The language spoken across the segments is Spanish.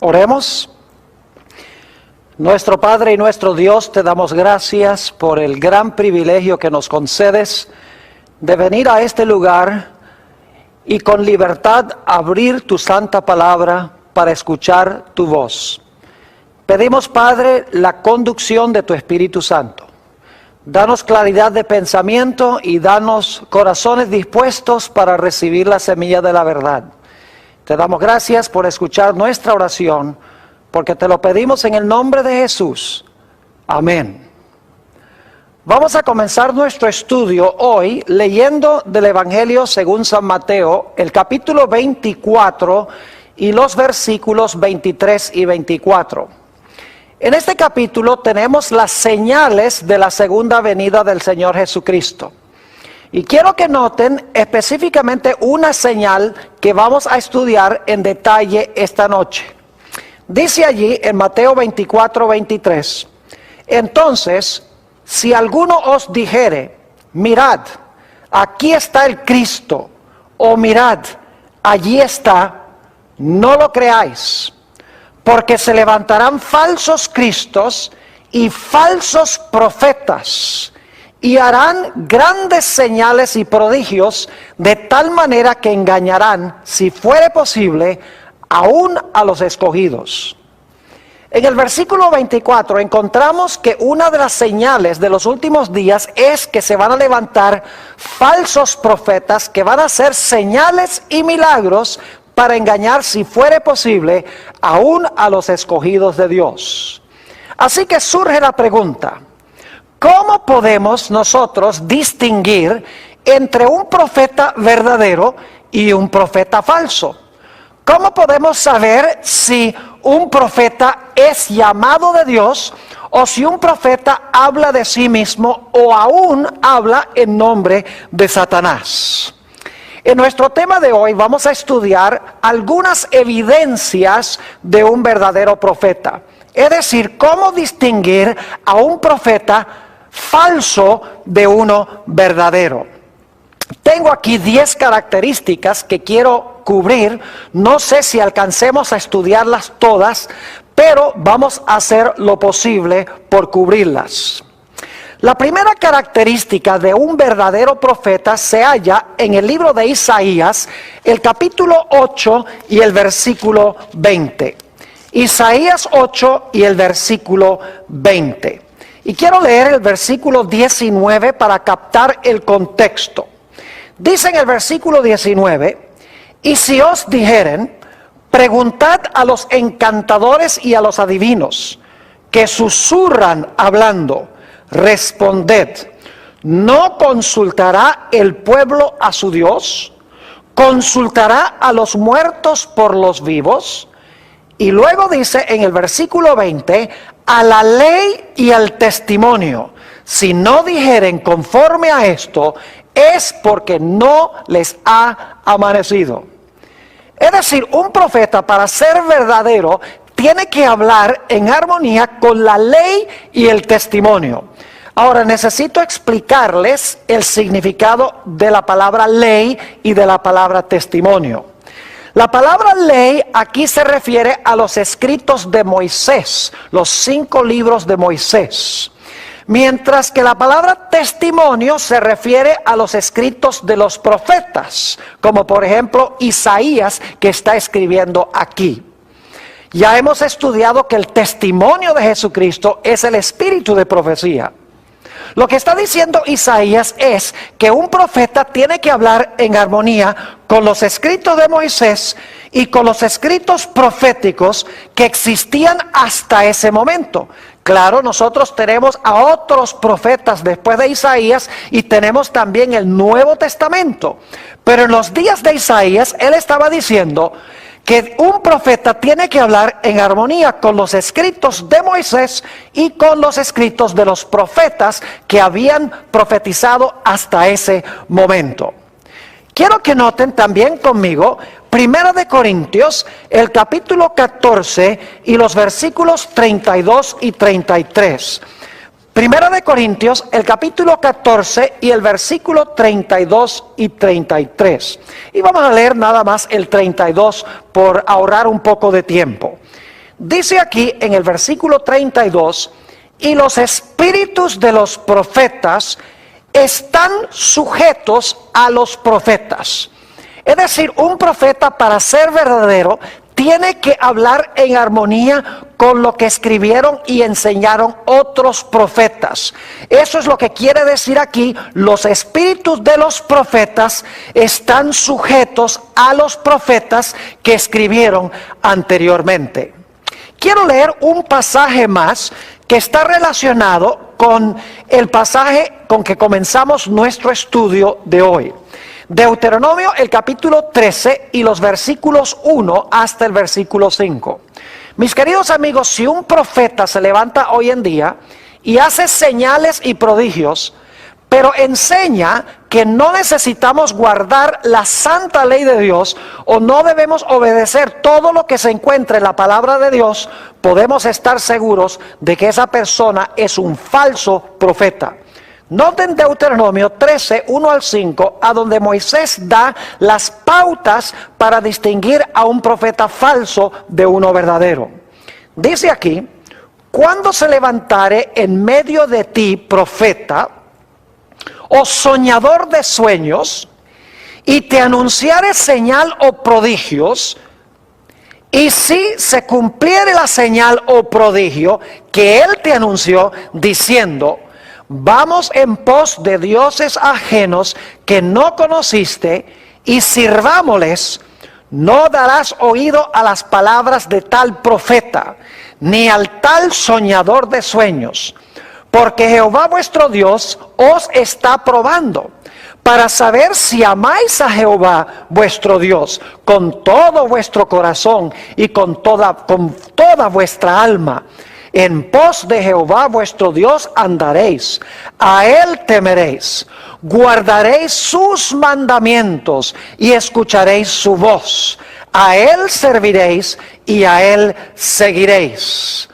Oremos. Nuestro Padre y nuestro Dios, te damos gracias por el gran privilegio que nos concedes de venir a este lugar y con libertad abrir tu santa palabra para escuchar tu voz. Pedimos, Padre, la conducción de tu Espíritu Santo. Danos claridad de pensamiento y danos corazones dispuestos para recibir la semilla de la verdad. Te damos gracias por escuchar nuestra oración, porque te lo pedimos en el nombre de Jesús. Amén. Vamos a comenzar nuestro estudio hoy leyendo del Evangelio según San Mateo, el capítulo 24 y los versículos 23 y 24. En este capítulo tenemos las señales de la segunda venida del Señor Jesucristo. Y quiero que noten específicamente una señal que vamos a estudiar en detalle esta noche. Dice allí en Mateo 24, 23, entonces, si alguno os dijere, mirad, aquí está el Cristo, o mirad, allí está, no lo creáis, porque se levantarán falsos cristos y falsos profetas, y harán grandes señales y prodigios, de tal manera que engañarán, si fuere posible, aún a los escogidos. En el versículo 24 encontramos que una de las señales de los últimos días es que se van a levantar falsos profetas que van a hacer señales y milagros para engañar, si fuere posible, aún a los escogidos de Dios. Así que surge la pregunta: ¿cómo podemos nosotros distinguir entre un profeta verdadero y un profeta falso? ¿Cómo podemos saber si un profeta es llamado de Dios o si un profeta habla de sí mismo o aún habla en nombre de Satanás? En nuestro tema de hoy vamos a estudiar algunas evidencias de un verdadero profeta. Es decir, cómo distinguir a un profeta falso de uno verdadero. Tengo aquí 10 características que quiero cubrir. No sé si alcancemos a estudiarlas todas, pero vamos a hacer lo posible por cubrirlas. La primera característica de un verdadero profeta se halla en el libro de Isaías, el capítulo 8 y el versículo 20. Isaías 8 y el versículo 20. Y quiero leer el versículo 19 para captar el contexto. Dice en el versículo 19, y si os dijeren, preguntad a los encantadores y a los adivinos, que susurran hablando, responded, ¿no consultará el pueblo a su Dios? ¿Consultará a los muertos por los vivos? Y luego dice en el versículo 20, a la ley y al testimonio, si no dijeren conforme a esto, es porque no les ha amanecido. Es decir, un profeta, para ser verdadero, tiene que hablar en armonía con la ley y el testimonio. Ahora necesito explicarles el significado de la palabra ley y de la palabra testimonio. La palabra ley aquí se refiere a los escritos de Moisés, los 5 libros de Moisés. Mientras que la palabra testimonio se refiere a los escritos de los profetas, como por ejemplo Isaías, que está escribiendo aquí. Ya hemos estudiado que el testimonio de Jesucristo es el espíritu de profecía. Lo que está diciendo Isaías es que un profeta tiene que hablar en armonía con los escritos de Moisés y con los escritos proféticos que existían hasta ese momento. Claro, nosotros tenemos a otros profetas después de Isaías y tenemos también el Nuevo Testamento. Pero en los días de Isaías, él estaba diciendo que un profeta tiene que hablar en armonía con los escritos de Moisés y con los escritos de los profetas que habían profetizado hasta ese momento. Quiero que noten también conmigo Primera de Corintios, el capítulo 14 y los versículos 32 y 33. Primera de Corintios, el capítulo 14 y el versículo 32 y 33. Y vamos a leer nada más el 32 por ahorrar un poco de tiempo. Dice aquí en el versículo 32, y los espíritus de los profetas están sujetos a los profetas. Es decir, un profeta, para ser verdadero, tiene que hablar en armonía con lo que escribieron y enseñaron otros profetas. Eso es lo que quiere decir aquí: los espíritus de los profetas están sujetos a los profetas que escribieron anteriormente. Quiero leer un pasaje más que está relacionado con el pasaje con que comenzamos nuestro estudio de hoy. Deuteronomio, el capítulo 13 y los versículos 1 hasta el versículo 5. Mis queridos amigos, si un profeta se levanta hoy en día y hace señales y prodigios, pero enseña que no necesitamos guardar la santa ley de Dios, o no debemos obedecer todo lo que se encuentra en la palabra de Dios, podemos estar seguros de que esa persona es un falso profeta. Noten Deuteronomio 13, 1 al 5, a donde Moisés da las pautas para distinguir a un profeta falso de uno verdadero. Dice aquí: cuando se levantare en medio de ti profeta o soñador de sueños, y te anunciare señal o prodigios, y si se cumpliere la señal o prodigio que él te anunció, diciendo: vamos en pos de dioses ajenos que no conociste, y sirvámosles, no darás oído a las palabras de tal profeta, ni al tal soñador de sueños, porque Jehová vuestro Dios os está probando, para saber si amáis a Jehová vuestro Dios con todo vuestro corazón y con toda vuestra alma. En pos de Jehová vuestro Dios andaréis, a él temeréis, guardaréis sus mandamientos y escucharéis su voz. A él serviréis y a él seguiréis.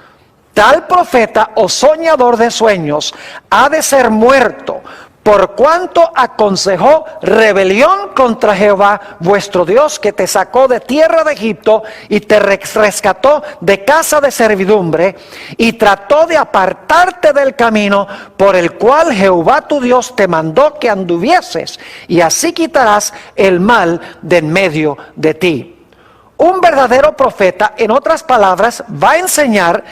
Tal profeta o soñador de sueños ha de ser muerto, por cuanto aconsejó rebelión contra Jehová vuestro Dios, que te sacó de tierra de Egipto y te rescató de casa de servidumbre, y trató de apartarte del camino por el cual Jehová tu Dios te mandó que anduvieses, y así quitarás el mal de en medio de ti. Un verdadero profeta, en otras palabras, va a enseñar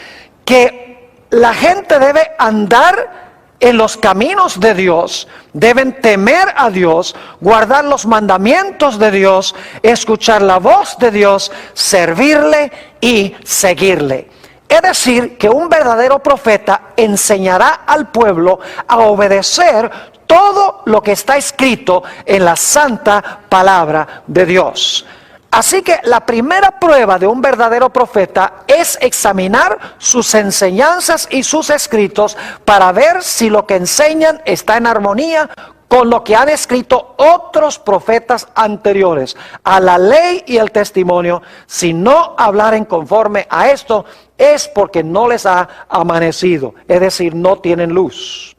que la gente debe andar en los caminos de Dios, deben temer a Dios, guardar los mandamientos de Dios, escuchar la voz de Dios, servirle y seguirle. Es decir, que un verdadero profeta enseñará al pueblo a obedecer todo lo que está escrito en la santa palabra de Dios. Así que la primera prueba de un verdadero profeta es examinar sus enseñanzas y sus escritos para ver si lo que enseñan está en armonía con lo que han escrito otros profetas anteriores a la ley y el testimonio. Si no hablaren conforme a esto, es porque no les ha amanecido, es decir, no tienen luz.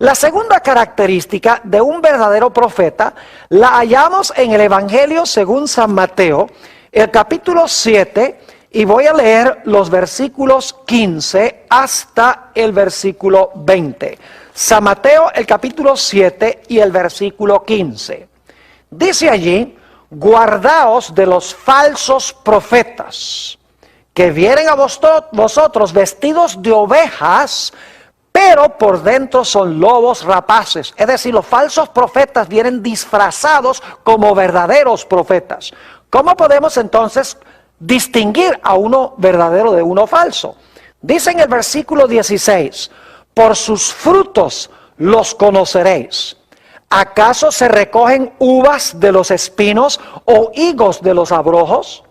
La segunda característica de un verdadero profeta la hallamos en el Evangelio según San Mateo, el capítulo 7, y voy a leer los versículos 15 hasta el versículo 20. San Mateo, el capítulo 7 y el versículo 15. Dice allí: guardaos de los falsos profetas, que vienen a vosotros vestidos de ovejas, pero por dentro son lobos rapaces. Es decir, los falsos profetas vienen disfrazados como verdaderos profetas. ¿Cómo podemos entonces distinguir a uno verdadero de uno falso? Dice en el versículo 16: por sus frutos los conoceréis. ¿Acaso se recogen uvas de los espinos o higos de los abrojos?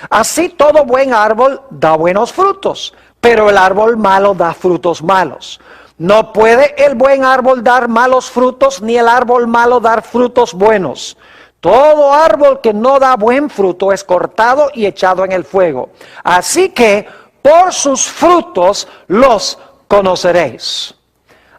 Así todo buen árbol da buenos frutos, pero el árbol malo da frutos malos. No puede el buen árbol dar malos frutos, ni el árbol malo dar frutos buenos. Todo árbol que no da buen fruto es cortado y echado en el fuego. Así que por sus frutos los conoceréis.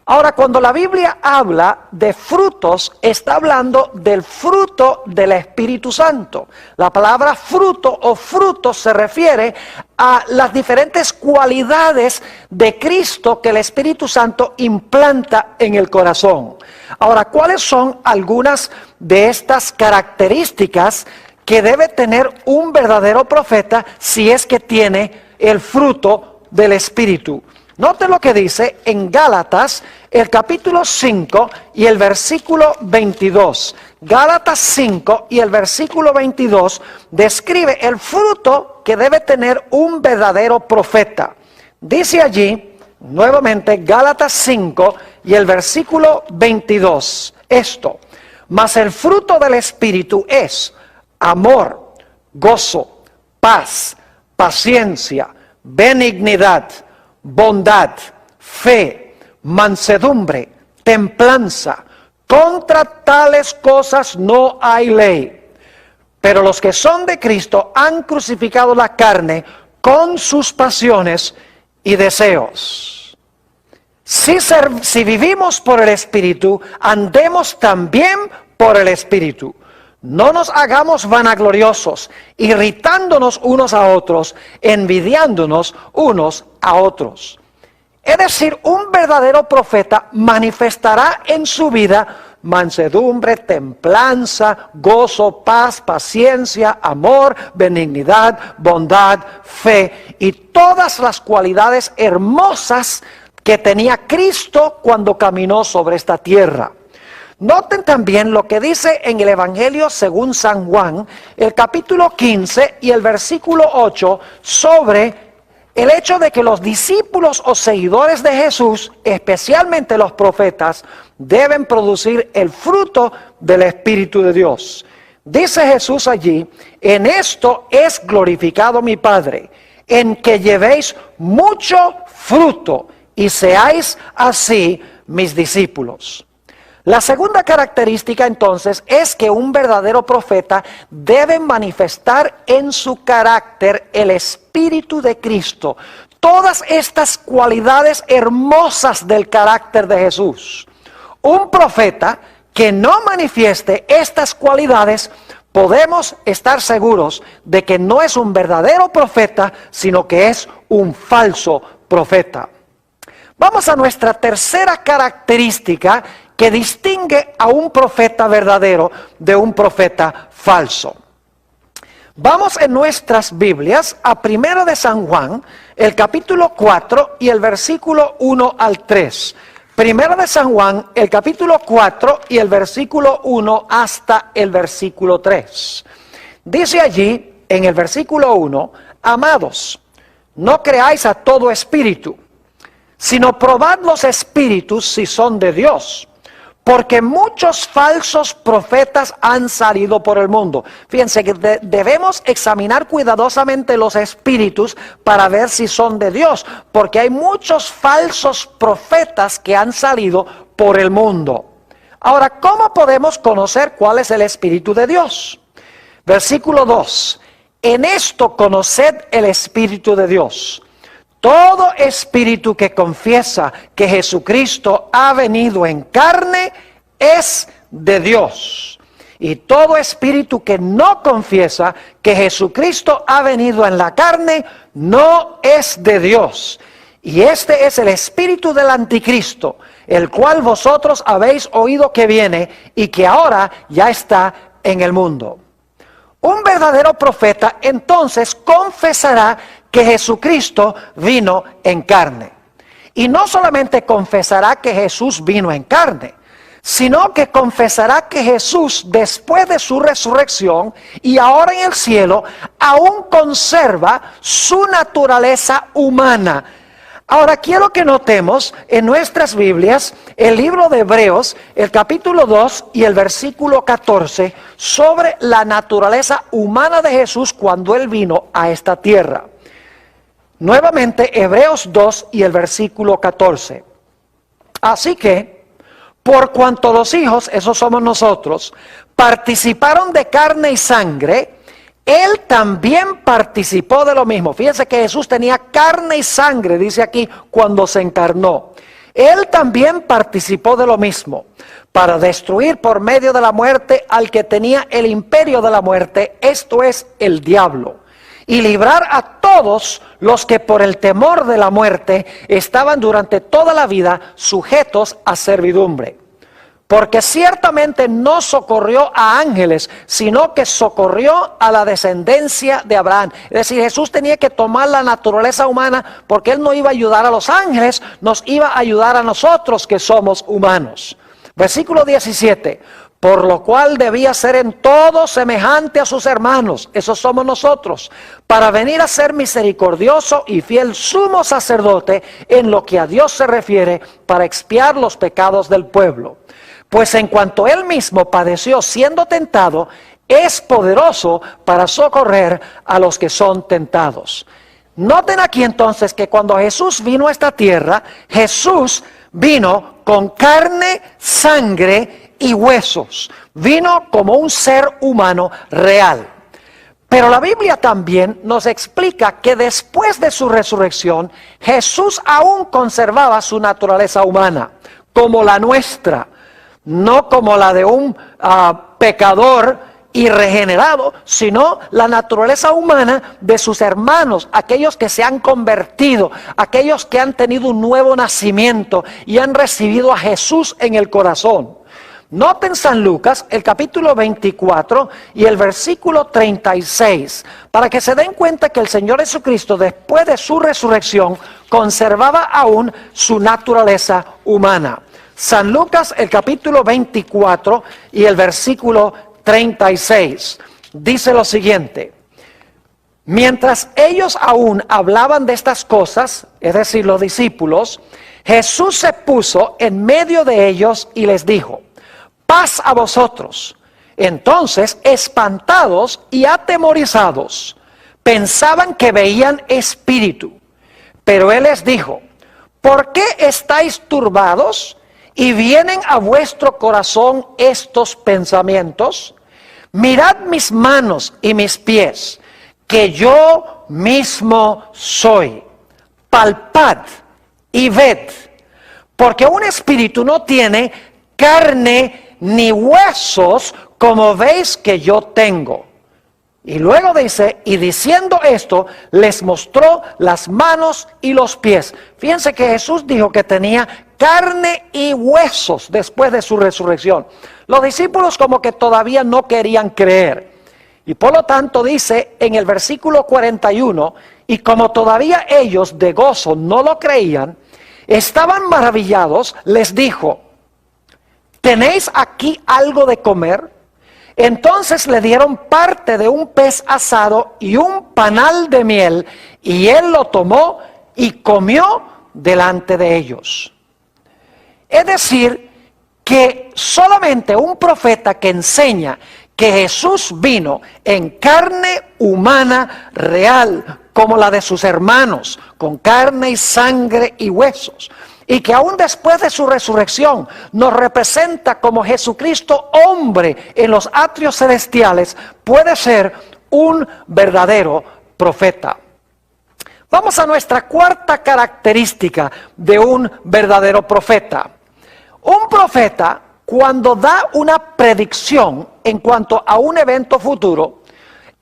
Ahora, cuando la Biblia habla de frutos, está hablando del fruto del Espíritu Santo. La palabra fruto o frutos se refiere a las diferentes cualidades de Cristo que el Espíritu Santo implanta en el corazón. Ahora, ¿cuáles son algunas de estas características que debe tener un verdadero profeta si es que tiene el fruto del Espíritu? Note lo que dice en Gálatas, el capítulo 5 y el versículo 22. Gálatas 5 y el versículo 22 describe el fruto que debe tener un verdadero profeta. Dice allí, nuevamente, Gálatas 5 y el versículo 22, esto: mas el fruto del Espíritu es amor, gozo, paz, paciencia, benignidad, bondad, fe, mansedumbre, templanza. Contra tales cosas no hay ley. Pero los que son de Cristo han crucificado la carne con sus pasiones y deseos. Si vivimos por el Espíritu, andemos también por el Espíritu. No nos hagamos vanagloriosos, irritándonos unos a otros, envidiándonos unos a otros. Es decir, un verdadero profeta manifestará en su vida mansedumbre, templanza, gozo, paz, paciencia, amor, benignidad, bondad, fe y todas las cualidades hermosas que tenía Cristo cuando caminó sobre esta tierra. Noten también lo que dice en el Evangelio según San Juan, el capítulo 15 y el versículo 8, sobre el hecho de que los discípulos o seguidores de Jesús, especialmente los profetas, deben producir el fruto del Espíritu de Dios. Dice Jesús allí: en esto es glorificado mi Padre, en que llevéis mucho fruto y seáis así mis discípulos. La segunda característica entonces es que un verdadero profeta debe manifestar en su carácter el Espíritu de Cristo. Todas estas cualidades hermosas del carácter de Jesús. Un profeta que no manifieste estas cualidades, podemos estar seguros de que no es un verdadero profeta, sino que es un falso profeta. Vamos a nuestra tercera característica que distingue a un profeta verdadero de un profeta falso. Vamos en nuestras Biblias a 1 de San Juan, el capítulo 4 y el versículo 1 al 3. 1 de San Juan, el capítulo 4 y el versículo 1 hasta el versículo 3. Dice allí, en el versículo 1, amados, no creáis a todo espíritu, sino probad los espíritus si son de Dios, porque muchos falsos profetas han salido por el mundo. Fíjense que debemos examinar cuidadosamente los espíritus para ver si son de Dios, porque hay muchos falsos profetas que han salido por el mundo. Ahora, ¿cómo podemos conocer cuál es el Espíritu de Dios? Versículo 2. En esto conoced el Espíritu de Dios. Todo espíritu que confiesa que Jesucristo ha venido en carne es de Dios. Y todo espíritu que no confiesa que Jesucristo ha venido en la carne no es de Dios. Y este es el espíritu del anticristo, el cual vosotros habéis oído que viene y que ahora ya está en el mundo. Un verdadero profeta entonces confesará que Jesucristo vino en carne. Y no solamente confesará que Jesús vino en carne, sino que confesará que Jesús, después de su resurrección y ahora en el cielo, aún conserva su naturaleza humana. Ahora quiero que notemos en nuestras Biblias el libro de Hebreos, el capítulo 2 y el versículo 14, sobre la naturaleza humana de Jesús cuando Él vino a esta tierra. Nuevamente, Hebreos 2 y el versículo 14. Así que, por cuanto los hijos, esos somos nosotros, participaron de carne y sangre, Él también participó de lo mismo. Fíjense que Jesús tenía carne y sangre, dice aquí, cuando se encarnó. Él también participó de lo mismo, para destruir por medio de la muerte al que tenía el imperio de la muerte, esto es, el diablo, y librar a todos los que por el temor de la muerte estaban durante toda la vida sujetos a servidumbre. Porque ciertamente no socorrió a ángeles, sino que socorrió a la descendencia de Abraham. Es decir, Jesús tenía que tomar la naturaleza humana, porque Él no iba a ayudar a los ángeles, nos iba a ayudar a nosotros que somos humanos. Versículo 17, por lo cual debía ser en todo semejante a sus hermanos, esos somos nosotros, para venir a ser misericordioso y fiel sumo sacerdote en lo que a Dios se refiere, para expiar los pecados del pueblo. Pues en cuanto Él mismo padeció siendo tentado, es poderoso para socorrer a los que son tentados. Noten aquí entonces que cuando Jesús vino a esta tierra, Jesús vino con carne, sangre y huesos. Vino como un ser humano real. Pero la Biblia también nos explica que después de su resurrección, Jesús aún conservaba su naturaleza humana, como la nuestra. No como la de un pecador irregenerado, sino la naturaleza humana de sus hermanos, aquellos que se han convertido, aquellos que han tenido un nuevo nacimiento y han recibido a Jesús en el corazón. Noten San Lucas, el capítulo 24 y el versículo 36, para que se den cuenta que el Señor Jesucristo, después de su resurrección, conservaba aún su naturaleza humana. San Lucas, el capítulo 24 y el versículo 36, dice lo siguiente: mientras ellos aún hablaban de estas cosas, es decir, los discípulos, Jesús se puso en medio de ellos y les dijo: paz a vosotros. Entonces, espantados y atemorizados, pensaban que veían espíritu. Pero Él les dijo: ¿por qué estáis turbados? ¿Y vienen a vuestro corazón estos pensamientos? Mirad mis manos y mis pies, que yo mismo soy. Palpad y ved, porque un espíritu no tiene carne ni huesos, como veis que yo tengo. Y luego dice, y diciendo esto, les mostró las manos y los pies. Fíjense que Jesús dijo que tenía carne y huesos después de su resurrección. Los discípulos como que todavía no querían creer. Y por lo tanto dice en el versículo 41, y como todavía ellos de gozo no lo creían, estaban maravillados, les dijo: ¿tenéis aquí algo de comer? Entonces le dieron parte de un pez asado y un panal de miel, y él lo tomó y comió delante de ellos. Es decir, que solamente un profeta que enseña que Jesús vino en carne humana real, como la de sus hermanos, con carne y sangre y huesos, y que aún después de su resurrección nos representa como Jesucristo hombre en los atrios celestiales, puede ser un verdadero profeta. Vamos a nuestra cuarta característica de un verdadero profeta. Un profeta, cuando da una predicción en cuanto a un evento futuro,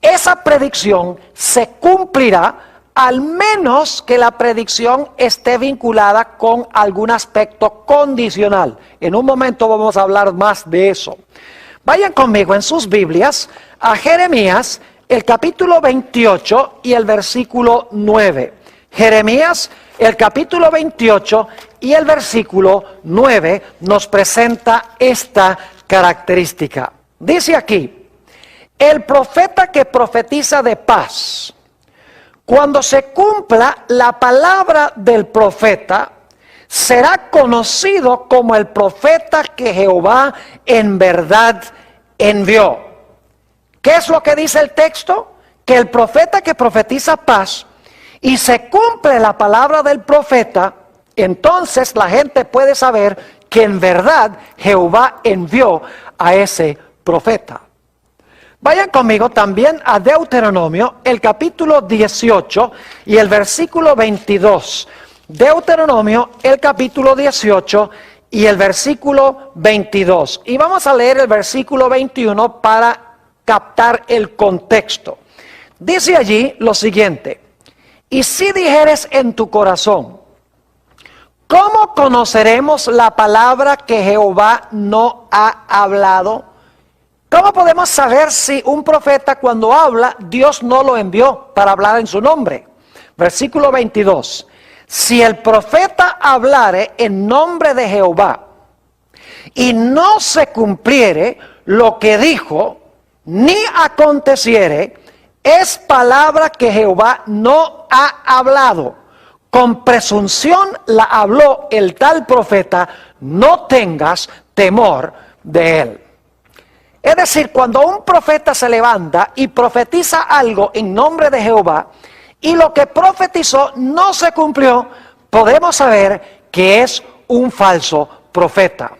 esa predicción se cumplirá, al menos que la predicción esté vinculada con algún aspecto condicional. En un momento vamos a hablar más de eso. Vayan conmigo en sus Biblias a Jeremías, el capítulo 28 y el versículo 9. Jeremías, el capítulo 28 y el versículo 9 nos presenta esta característica. Dice aquí: el profeta que profetiza de paz, cuando se cumpla la palabra del profeta, será conocido como el profeta que Jehová en verdad envió. ¿Qué es lo que dice el texto? Que el profeta que profetiza paz y se cumple la palabra del profeta, entonces la gente puede saber que en verdad Jehová envió a ese profeta. Vayan conmigo también a Deuteronomio, el capítulo 18 y el versículo 22. Deuteronomio, el capítulo 18 y el versículo 22. Y vamos a leer el versículo 21 para captar el contexto. Dice allí lo siguiente: y si dijeres en tu corazón, ¿cómo conoceremos la palabra que Jehová no ha hablado? ¿Cómo podemos saber si un profeta cuando habla, Dios no lo envió para hablar en su nombre? Versículo 22. Si el profeta hablare en nombre de Jehová y no se cumpliere lo que dijo, ni aconteciere, es palabra que Jehová no ha hablado. Con presunción la habló el tal profeta, no tengas temor de él. Es decir, cuando un profeta se levanta y profetiza algo en nombre de Jehová, y lo que profetizó no se cumplió, podemos saber que es un falso profeta.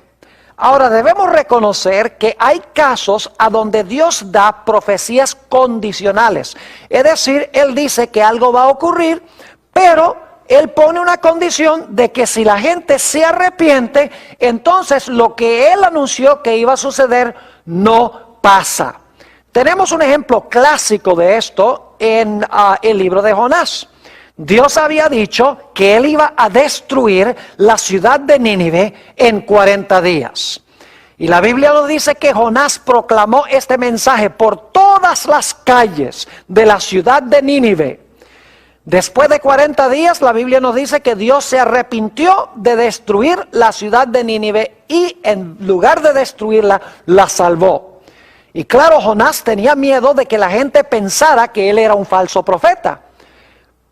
Ahora debemos reconocer que hay casos a donde Dios da profecías condicionales. Es decir, Él dice que algo va a ocurrir, pero Él pone una condición de que si la gente se arrepiente, entonces lo que Él anunció que iba a suceder no pasa. Tenemos un ejemplo clásico de esto en el libro de Jonás. Dios había dicho que Él iba a destruir la ciudad de Nínive en 40 días. Y la Biblia nos dice que Jonás proclamó este mensaje por todas las calles de la ciudad de Nínive. Después de 40 días, la Biblia nos dice que Dios se arrepintió de destruir la ciudad de Nínive y en lugar de destruirla, la salvó. Y claro, Jonás tenía miedo de que la gente pensara que él era un falso profeta.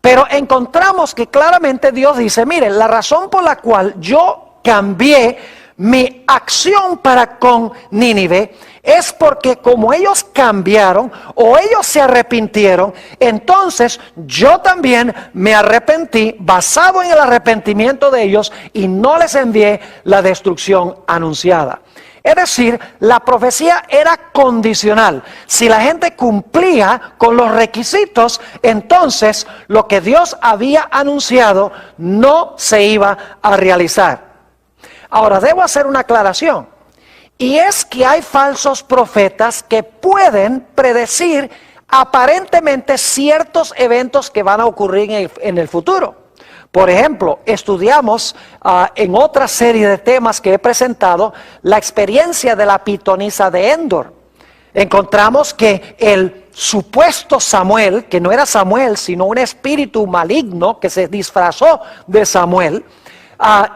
Pero encontramos que claramente Dios dice, miren, la razón por la cual yo cambié mi acción para con Nínive es porque como ellos cambiaron o ellos se arrepintieron, entonces yo también me arrepentí basado en el arrepentimiento de ellos y no les envié la destrucción anunciada. Es decir, la profecía era condicional. Si la gente cumplía con los requisitos, entonces lo que Dios había anunciado no se iba a realizar. Ahora, debo hacer una aclaración. Y es que hay falsos profetas que pueden predecir aparentemente ciertos eventos que van a ocurrir en el futuro. Por ejemplo, estudiamos en otra serie de temas que he presentado la experiencia de la pitonisa de Endor. Encontramos que el supuesto Samuel, que no era Samuel, sino un espíritu maligno que se disfrazó de Samuel,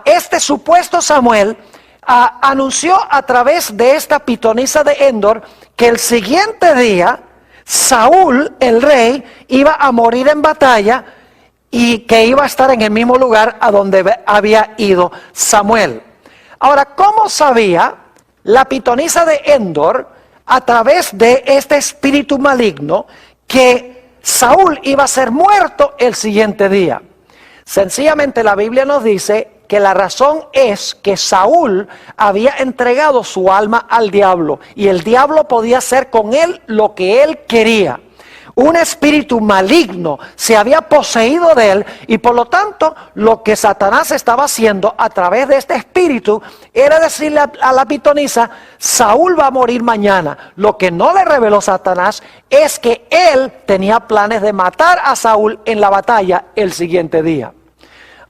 este supuesto Samuel anunció a través de esta pitonisa de Endor que el siguiente día Saúl, el rey, iba a morir en batalla y que iba a estar en el mismo lugar a donde había ido Samuel. Ahora, ¿cómo sabía la pitonisa de Endor a través de este espíritu maligno que Saúl iba a ser muerto el siguiente día? Sencillamente la Biblia nos dice que la razón es que Saúl había entregado su alma al diablo y el diablo podía hacer con él lo que él quería. Un espíritu maligno se había poseído de él y por lo tanto lo que Satanás estaba haciendo a través de este espíritu era decirle a la pitonisa, Saúl va a morir mañana. Lo que no le reveló Satanás es que él tenía planes de matar a Saúl en la batalla el siguiente día.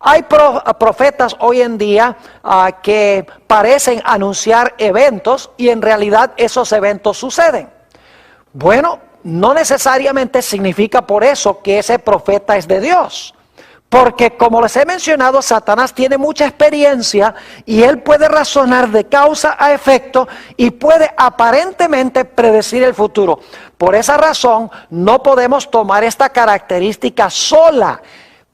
Hay profetas hoy en día que parecen anunciar eventos y en realidad esos eventos suceden. Bueno, no necesariamente significa por eso que ese profeta es de Dios. Porque como les he mencionado, Satanás tiene mucha experiencia y él puede razonar de causa a efecto y puede aparentemente predecir el futuro. Por esa razón no podemos tomar esta característica sola.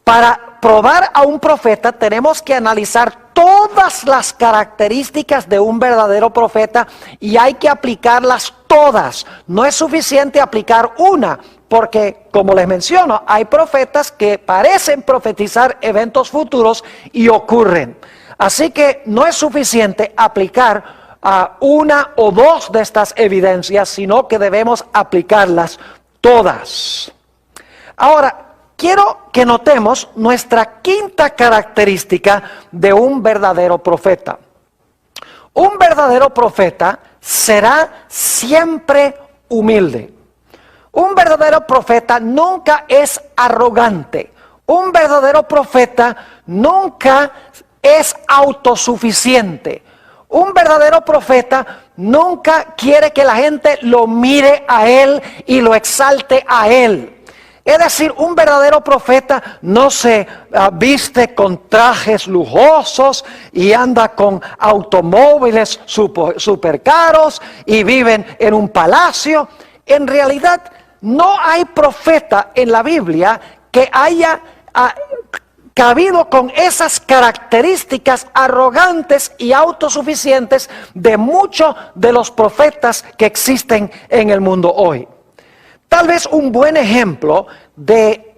Para probar a un profeta tenemos que analizar todas las características de un verdadero profeta y hay que aplicarlas todas. No es suficiente aplicar una, porque como les menciono, hay profetas que parecen profetizar eventos futuros y ocurren. Así que no es suficiente aplicar una o dos de estas evidencias, sino que debemos aplicarlas todas. Ahora, quiero que notemos nuestra quinta característica de un verdadero profeta. Un verdadero profeta será siempre humilde. Un verdadero profeta nunca es arrogante. Un verdadero profeta nunca es autosuficiente. Un verdadero profeta nunca quiere que la gente lo mire a él y lo exalte a él. Es decir, un verdadero profeta no se viste con trajes lujosos y anda con automóviles super caros y viven en un palacio. En realidad, no hay profeta en la Biblia que haya cabido con esas características arrogantes y autosuficientes de muchos de los profetas que existen en el mundo hoy. Tal vez un buen ejemplo de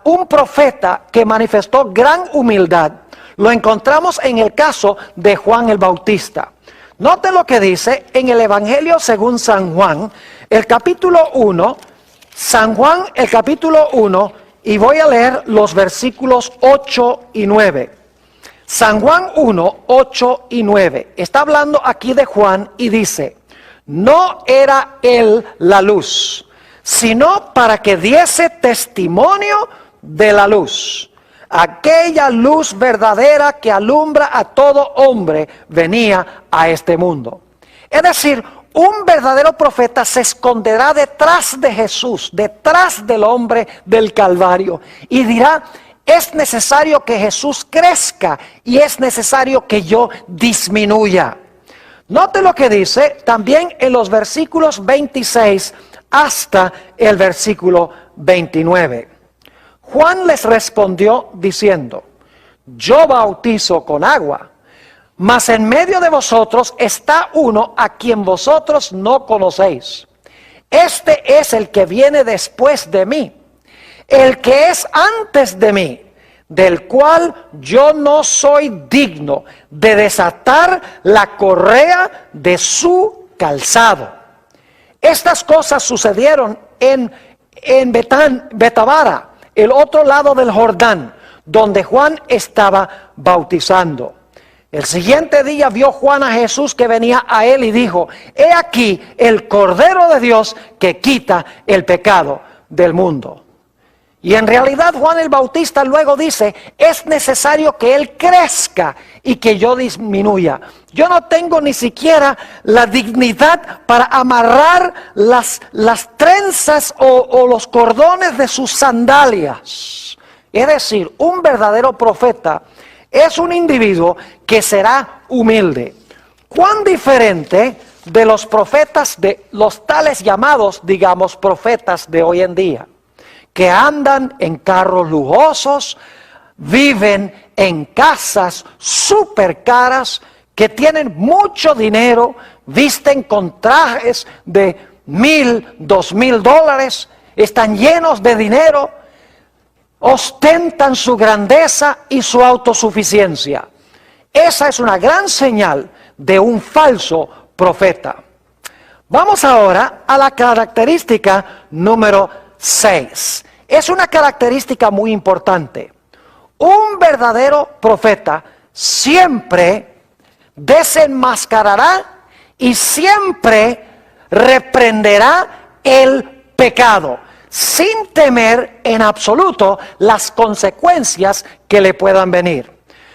un profeta que manifestó gran humildad lo encontramos en el caso de Juan el Bautista. Note lo que dice en el Evangelio según San Juan, el capítulo 1, San Juan el capítulo 1, y voy a leer los versículos 8 y 9. San Juan 1, 8 y 9. Está hablando aquí de Juan y dice, no era él la luz, sino para que diese testimonio de la luz. Aquella luz verdadera que alumbra a todo hombre venía a este mundo. Es decir, un verdadero profeta se esconderá detrás de Jesús, detrás del hombre del Calvario, y dirá, es necesario que Jesús crezca y es necesario que yo disminuya. Note lo que dice también en los versículos 26 hasta el versículo 29. Juan les respondió diciendo, yo bautizo con agua, mas en medio de vosotros está uno a quien vosotros no conocéis. Este es el que viene después de mí, el que es antes de mí, del cual yo no soy digno de desatar la correa de su calzado. Estas cosas sucedieron en Betabara, el otro lado del Jordán, donde Juan estaba bautizando. El siguiente día vio Juan a Jesús que venía a él y dijo, he aquí el Cordero de Dios que quita el pecado del mundo. Y en realidad Juan el Bautista luego dice, es necesario que él crezca y que yo disminuya. Yo no tengo ni siquiera la dignidad para amarrar las trenzas o los cordones de sus sandalias. Es decir, un verdadero profeta es un individuo que será humilde. ¿Cuán diferente de los profetas, de los tales llamados, digamos, profetas de hoy en día? Que andan en carros lujosos, viven en casas súper caras, que tienen mucho dinero, visten con trajes de $1,000, $2,000, están llenos de dinero, ostentan su grandeza y su autosuficiencia. Esa es una gran señal de un falso profeta. Vamos ahora a la característica número 6. Es una característica muy importante. Un verdadero profeta siempre desenmascarará y siempre reprenderá el pecado, sin temer en absoluto las consecuencias que le puedan venir.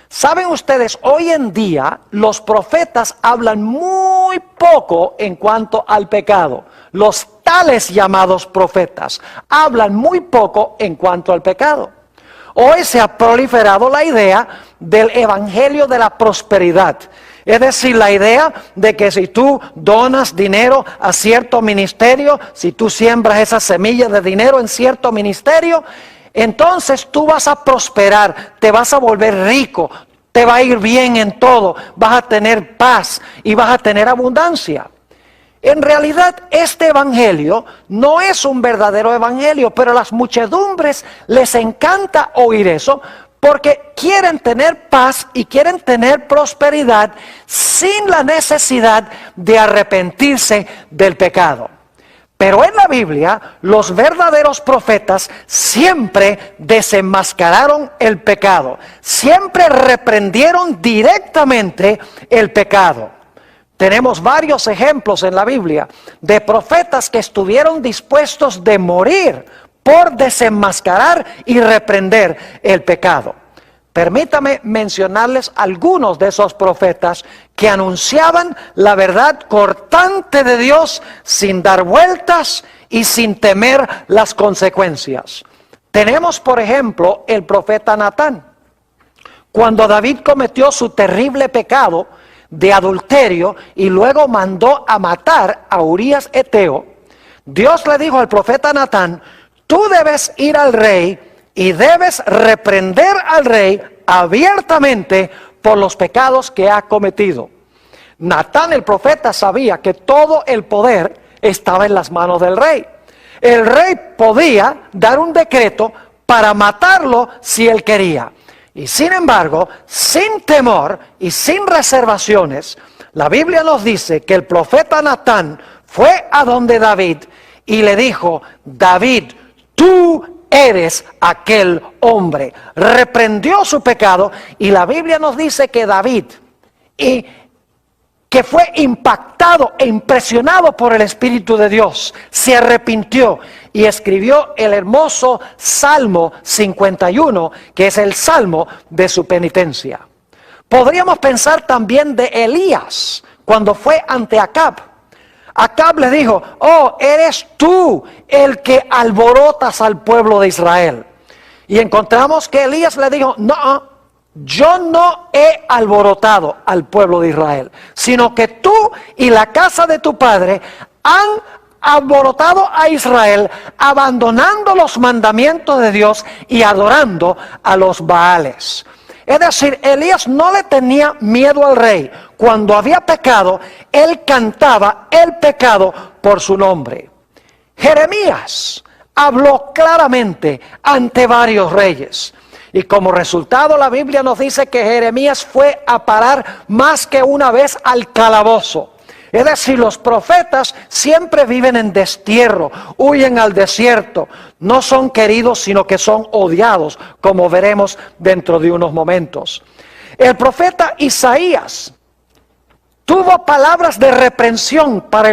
Saben ustedes, hoy en día los profetas hablan muy poco en cuanto al pecado. Los tales llamados profetas hablan muy poco en cuanto al pecado. Hoy se ha proliferado la idea del evangelio de la prosperidad. Es decir, la idea de que si tú donas dinero a cierto ministerio, si tú siembras esa semilla de dinero en cierto ministerio, entonces tú vas a prosperar, te vas a volver rico, te va a ir bien en todo, vas a tener paz y vas a tener abundancia. En realidad este evangelio no es un verdadero evangelio, pero a las muchedumbres les encanta oír eso porque quieren tener paz y quieren tener prosperidad sin la necesidad de arrepentirse del pecado. Pero en la Biblia, los verdaderos profetas siempre desenmascararon el pecado, siempre reprendieron directamente el pecado. Tenemos varios ejemplos en la Biblia de profetas que estuvieron dispuestos de morir por desenmascarar y reprender el pecado. Permítame mencionarles algunos de esos profetas que anunciaban la verdad cortante de Dios sin dar vueltas y sin temer las consecuencias. Tenemos, por ejemplo, el profeta Natán. Cuando David cometió su terrible pecado de adulterio y luego mandó a matar a Urías Eteo, Dios le dijo al profeta Natán: tú debes ir al rey y debes reprender al rey abiertamente por los pecados que ha cometido. Natán el profeta sabía que todo el poder estaba en las manos del rey. El rey podía dar un decreto para matarlo si él quería. Y sin embargo, sin temor y sin reservaciones, la Biblia nos dice que el profeta Natán fue a donde David y le dijo: David, tú eres aquel hombre. Reprendió su pecado, y la Biblia nos dice que David, que fue impactado e impresionado por el Espíritu de Dios, se arrepintió y escribió el hermoso Salmo 51, que es el salmo de su penitencia. Podríamos pensar también de Elías, cuando fue ante Acab. Acab le dijo: oh, eres tú el que alborotas al pueblo de Israel. Y encontramos que Elías le dijo: no, yo no he alborotado al pueblo de Israel, sino que tú y la casa de tu padre han alborotado a Israel, abandonando los mandamientos de Dios y adorando a los Baales. Es decir, Elías no le tenía miedo al rey. Cuando había pecado, él cantaba el pecado por su nombre. Jeremías habló claramente ante varios reyes. Y como resultado, la Biblia nos dice que Jeremías fue a parar más que una vez al calabozo. Es decir, los profetas siempre viven en destierro, huyen al desierto, no son queridos sino que son odiados, como veremos dentro de unos momentos. El profeta Isaías tuvo palabras de reprensión para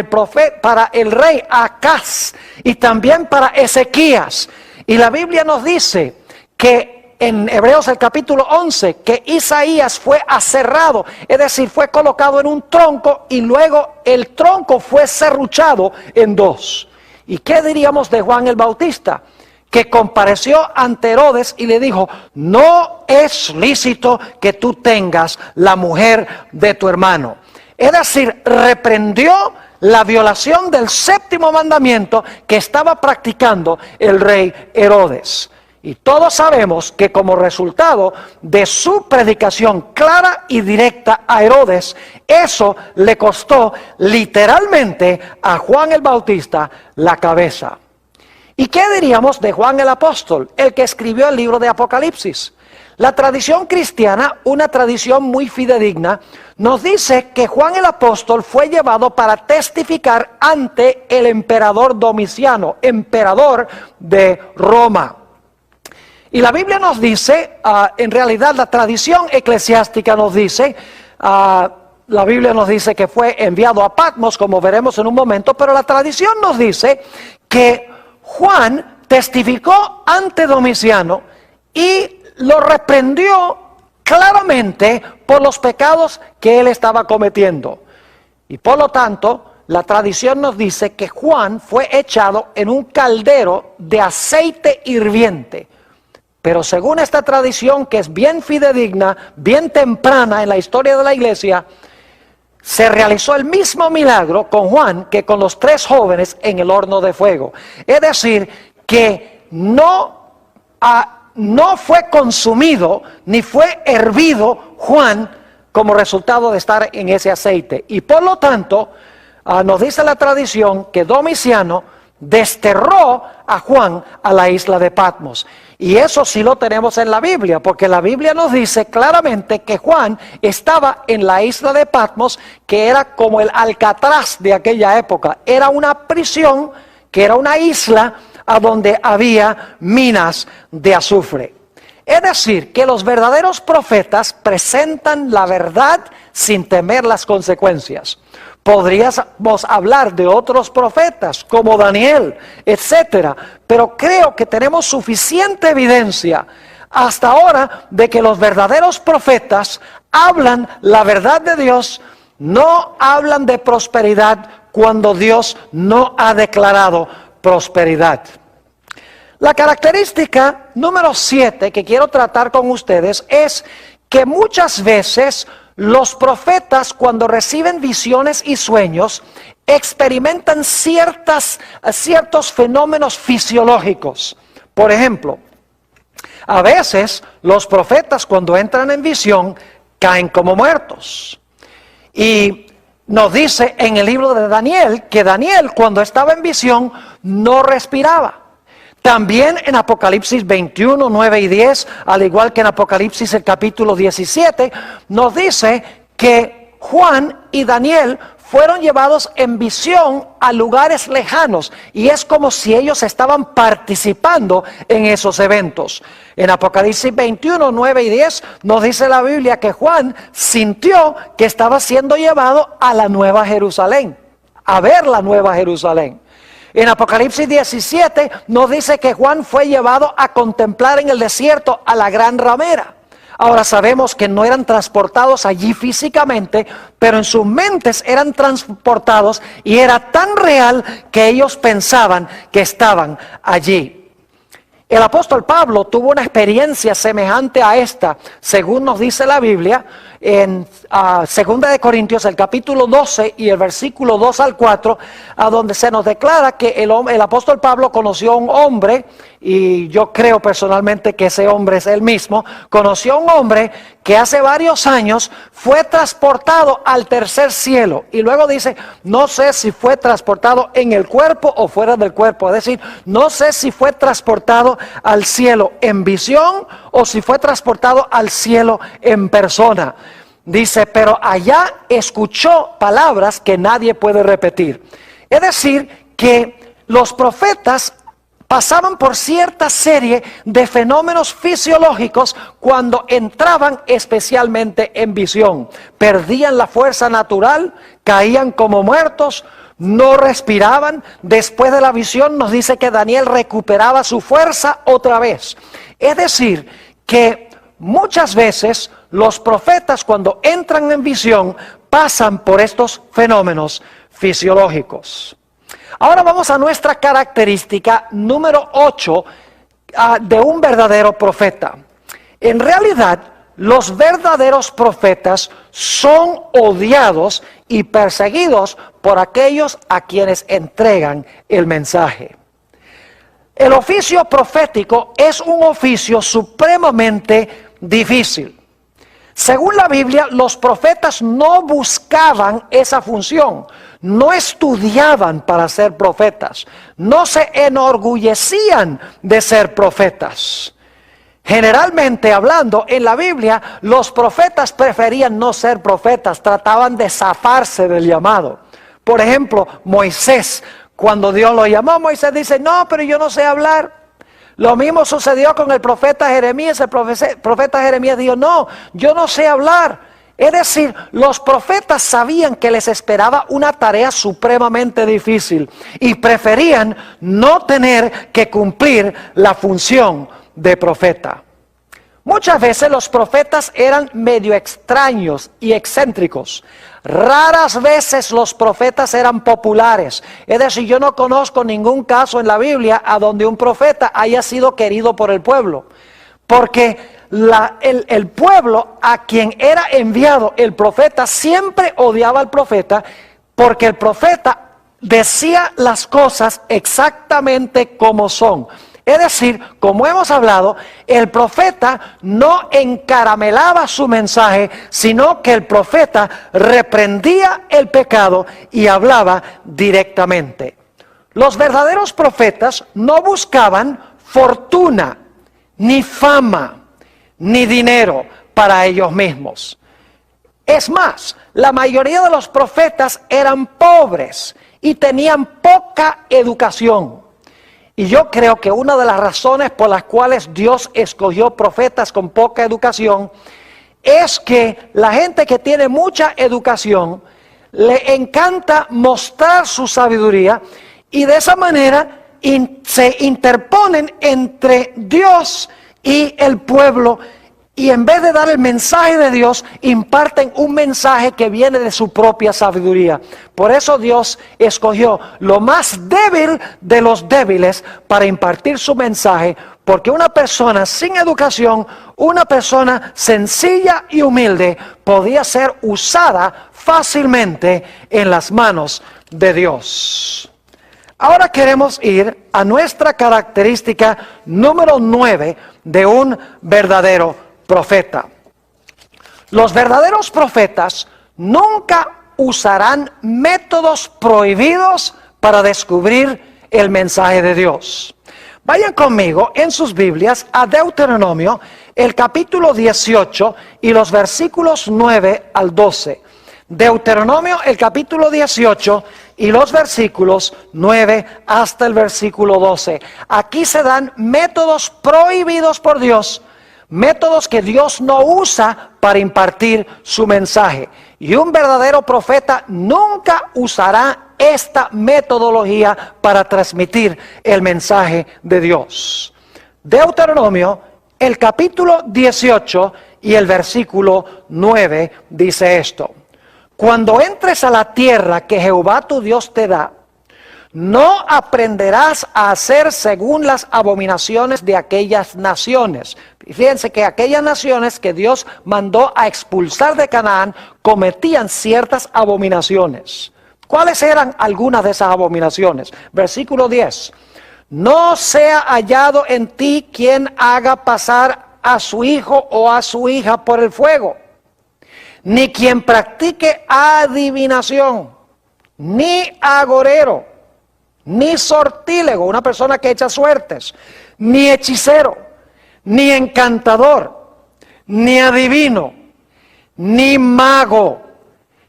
el rey Acaz y también para Ezequías. Y la Biblia nos dice que en Hebreos el capítulo 11, que Isaías fue aserrado, es decir, fue colocado en un tronco y luego el tronco fue serruchado en dos. ¿Y qué diríamos de Juan el Bautista? Que compareció ante Herodes y le dijo: no es lícito que tú tengas la mujer de tu hermano. Es decir, reprendió la violación del séptimo mandamiento que estaba practicando el rey Herodes. Y todos sabemos que como resultado de su predicación clara y directa a Herodes, eso le costó literalmente a Juan el Bautista la cabeza. ¿Y qué diríamos de Juan el Apóstol, el que escribió el libro de Apocalipsis? La tradición cristiana, una tradición muy fidedigna, nos dice que Juan el Apóstol fue llevado para testificar ante el emperador Domiciano, emperador de Roma. Y la Biblia nos dice, en realidad la tradición eclesiástica nos dice, la Biblia nos dice que fue enviado a Patmos, como veremos en un momento, pero la tradición nos dice que Juan testificó ante Domiciano y lo reprendió claramente por los pecados que él estaba cometiendo. Y por lo tanto, la tradición nos dice que Juan fue echado en un caldero de aceite hirviente. Pero según esta tradición, que es bien fidedigna, bien temprana en la historia de la iglesia, se realizó el mismo milagro con Juan que con los 3 jóvenes en el horno de fuego. Es decir, que no fue consumido ni fue hervido Juan como resultado de estar en ese aceite. Y por lo tanto, nos dice la tradición que Domiciano desterró a Juan a la isla de Patmos. Y eso sí lo tenemos en la Biblia, porque la Biblia nos dice claramente que Juan estaba en la isla de Patmos, que era como el Alcatraz de aquella época. Era una prisión que era una isla a donde había minas de azufre. Es decir, que los verdaderos profetas presentan la verdad sin temer las consecuencias. Podríamos hablar de otros profetas como Daniel, etcétera, pero creo que tenemos suficiente evidencia hasta ahora de que los verdaderos profetas hablan la verdad de Dios, no hablan de prosperidad cuando Dios no ha declarado prosperidad. La característica número 7 que quiero tratar con ustedes es que muchas veces los profetas, cuando reciben visiones y sueños, experimentan ciertos fenómenos fisiológicos. Por ejemplo, a veces los profetas, cuando entran en visión, caen como muertos. Y nos dice en el libro de Daniel que Daniel, cuando estaba en visión, no respiraba. También en Apocalipsis 21, 9 y 10, al igual que en Apocalipsis el capítulo 17, nos dice que Juan y Daniel fueron llevados en visión a lugares lejanos, y es como si ellos estaban participando en esos eventos. En Apocalipsis 21, 9 y 10 nos dice la Biblia que Juan sintió que estaba siendo llevado a la Nueva Jerusalén, a ver la Nueva Jerusalén. En Apocalipsis 17 nos dice que Juan fue llevado a contemplar en el desierto a la gran ramera. Ahora sabemos que no eran transportados allí físicamente, pero en sus mentes eran transportados y era tan real que ellos pensaban que estaban allí. El apóstol Pablo tuvo una experiencia semejante a esta, según nos dice la Biblia, en 2 de Corintios, el capítulo 12 y el versículo 2 al 4, a donde se nos declara que el apóstol Pablo conoció a un hombre, y yo creo personalmente que ese hombre es él mismo, conoció a un hombre que hace varios años fue transportado al tercer cielo, y luego dice, no sé si fue transportado en el cuerpo o fuera del cuerpo, es decir, no sé si fue transportado al cielo en visión o si fue transportado al cielo en persona. Dice, pero allá escuchó palabras que nadie puede repetir. Es decir, que los profetas pasaban por cierta serie de fenómenos fisiológicos cuando entraban especialmente en visión. Perdían la fuerza natural, caían como muertos, no respiraban. Después de la visión nos dice que Daniel recuperaba su fuerza otra vez. Es decir, que muchas veces los profetas, cuando entran en visión, pasan por estos fenómenos fisiológicos. Ahora vamos a nuestra característica número 8 de un verdadero profeta. En realidad, los verdaderos profetas son odiados y perseguidos por aquellos a quienes entregan el mensaje. El oficio profético es un oficio supremamente difícil. Según la Biblia, los profetas no buscaban esa función, no estudiaban para ser profetas, no se enorgullecían de ser profetas. Generalmente hablando, en la Biblia, los profetas preferían no ser profetas, trataban de zafarse del llamado. Por ejemplo, Moisés, cuando Dios lo llamó, Moisés dice, no, pero yo no sé hablar. Lo mismo sucedió con el profeta Jeremías. El profeta Jeremías dijo, no, yo no sé hablar. Es decir, los profetas sabían que les esperaba una tarea supremamente difícil y preferían no tener que cumplir la función de profeta. Muchas veces los profetas eran medio extraños y excéntricos. Raras veces los profetas eran populares. Es decir, yo no conozco ningún caso en la Biblia a donde un profeta haya sido querido por el pueblo. Porque el pueblo a quien era enviado el profeta siempre odiaba al profeta, porque el profeta decía las cosas exactamente como son. Es decir, como hemos hablado, el profeta no encaramelaba su mensaje, sino que el profeta reprendía el pecado y hablaba directamente. Los verdaderos profetas no buscaban fortuna, ni fama, ni dinero para ellos mismos. Es más, la mayoría de los profetas eran pobres y tenían poca educación. Y yo creo que una de las razones por las cuales Dios escogió profetas con poca educación es que la gente que tiene mucha educación le encanta mostrar su sabiduría y de esa manera se interponen entre Dios y el pueblo, y en vez de dar el mensaje de Dios, imparten un mensaje que viene de su propia sabiduría. Por eso Dios escogió lo más débil de los débiles para impartir su mensaje, porque una persona sin educación, una persona sencilla y humilde, podía ser usada fácilmente en las manos de Dios. Ahora queremos ir a nuestra característica número 9 de un verdadero profeta. Los verdaderos profetas nunca usarán métodos prohibidos para descubrir el mensaje de Dios. Vayan conmigo en sus Biblias a Deuteronomio, el capítulo 18 y los versículos 9 al 12. Deuteronomio, el capítulo 18 y los versículos 9 hasta el versículo 12. Aquí se dan métodos prohibidos por Dios, métodos que Dios no usa para impartir su mensaje. Y un verdadero profeta nunca usará esta metodología para transmitir el mensaje de Dios. Deuteronomio, el capítulo 18 y el versículo 9 dice esto: Cuando entres a la tierra que Jehová tu Dios te da, no aprenderás a hacer según las abominaciones de aquellas naciones. Fíjense que aquellas naciones que Dios mandó a expulsar de Canaán cometían ciertas abominaciones. ¿Cuáles eran algunas de esas abominaciones? Versículo 10. No sea hallado en ti quien haga pasar a su hijo o a su hija por el fuego, ni quien practique adivinación, ni agorero, ni sortílego, una persona que echa suertes, ni hechicero, ni encantador, ni adivino, ni mago,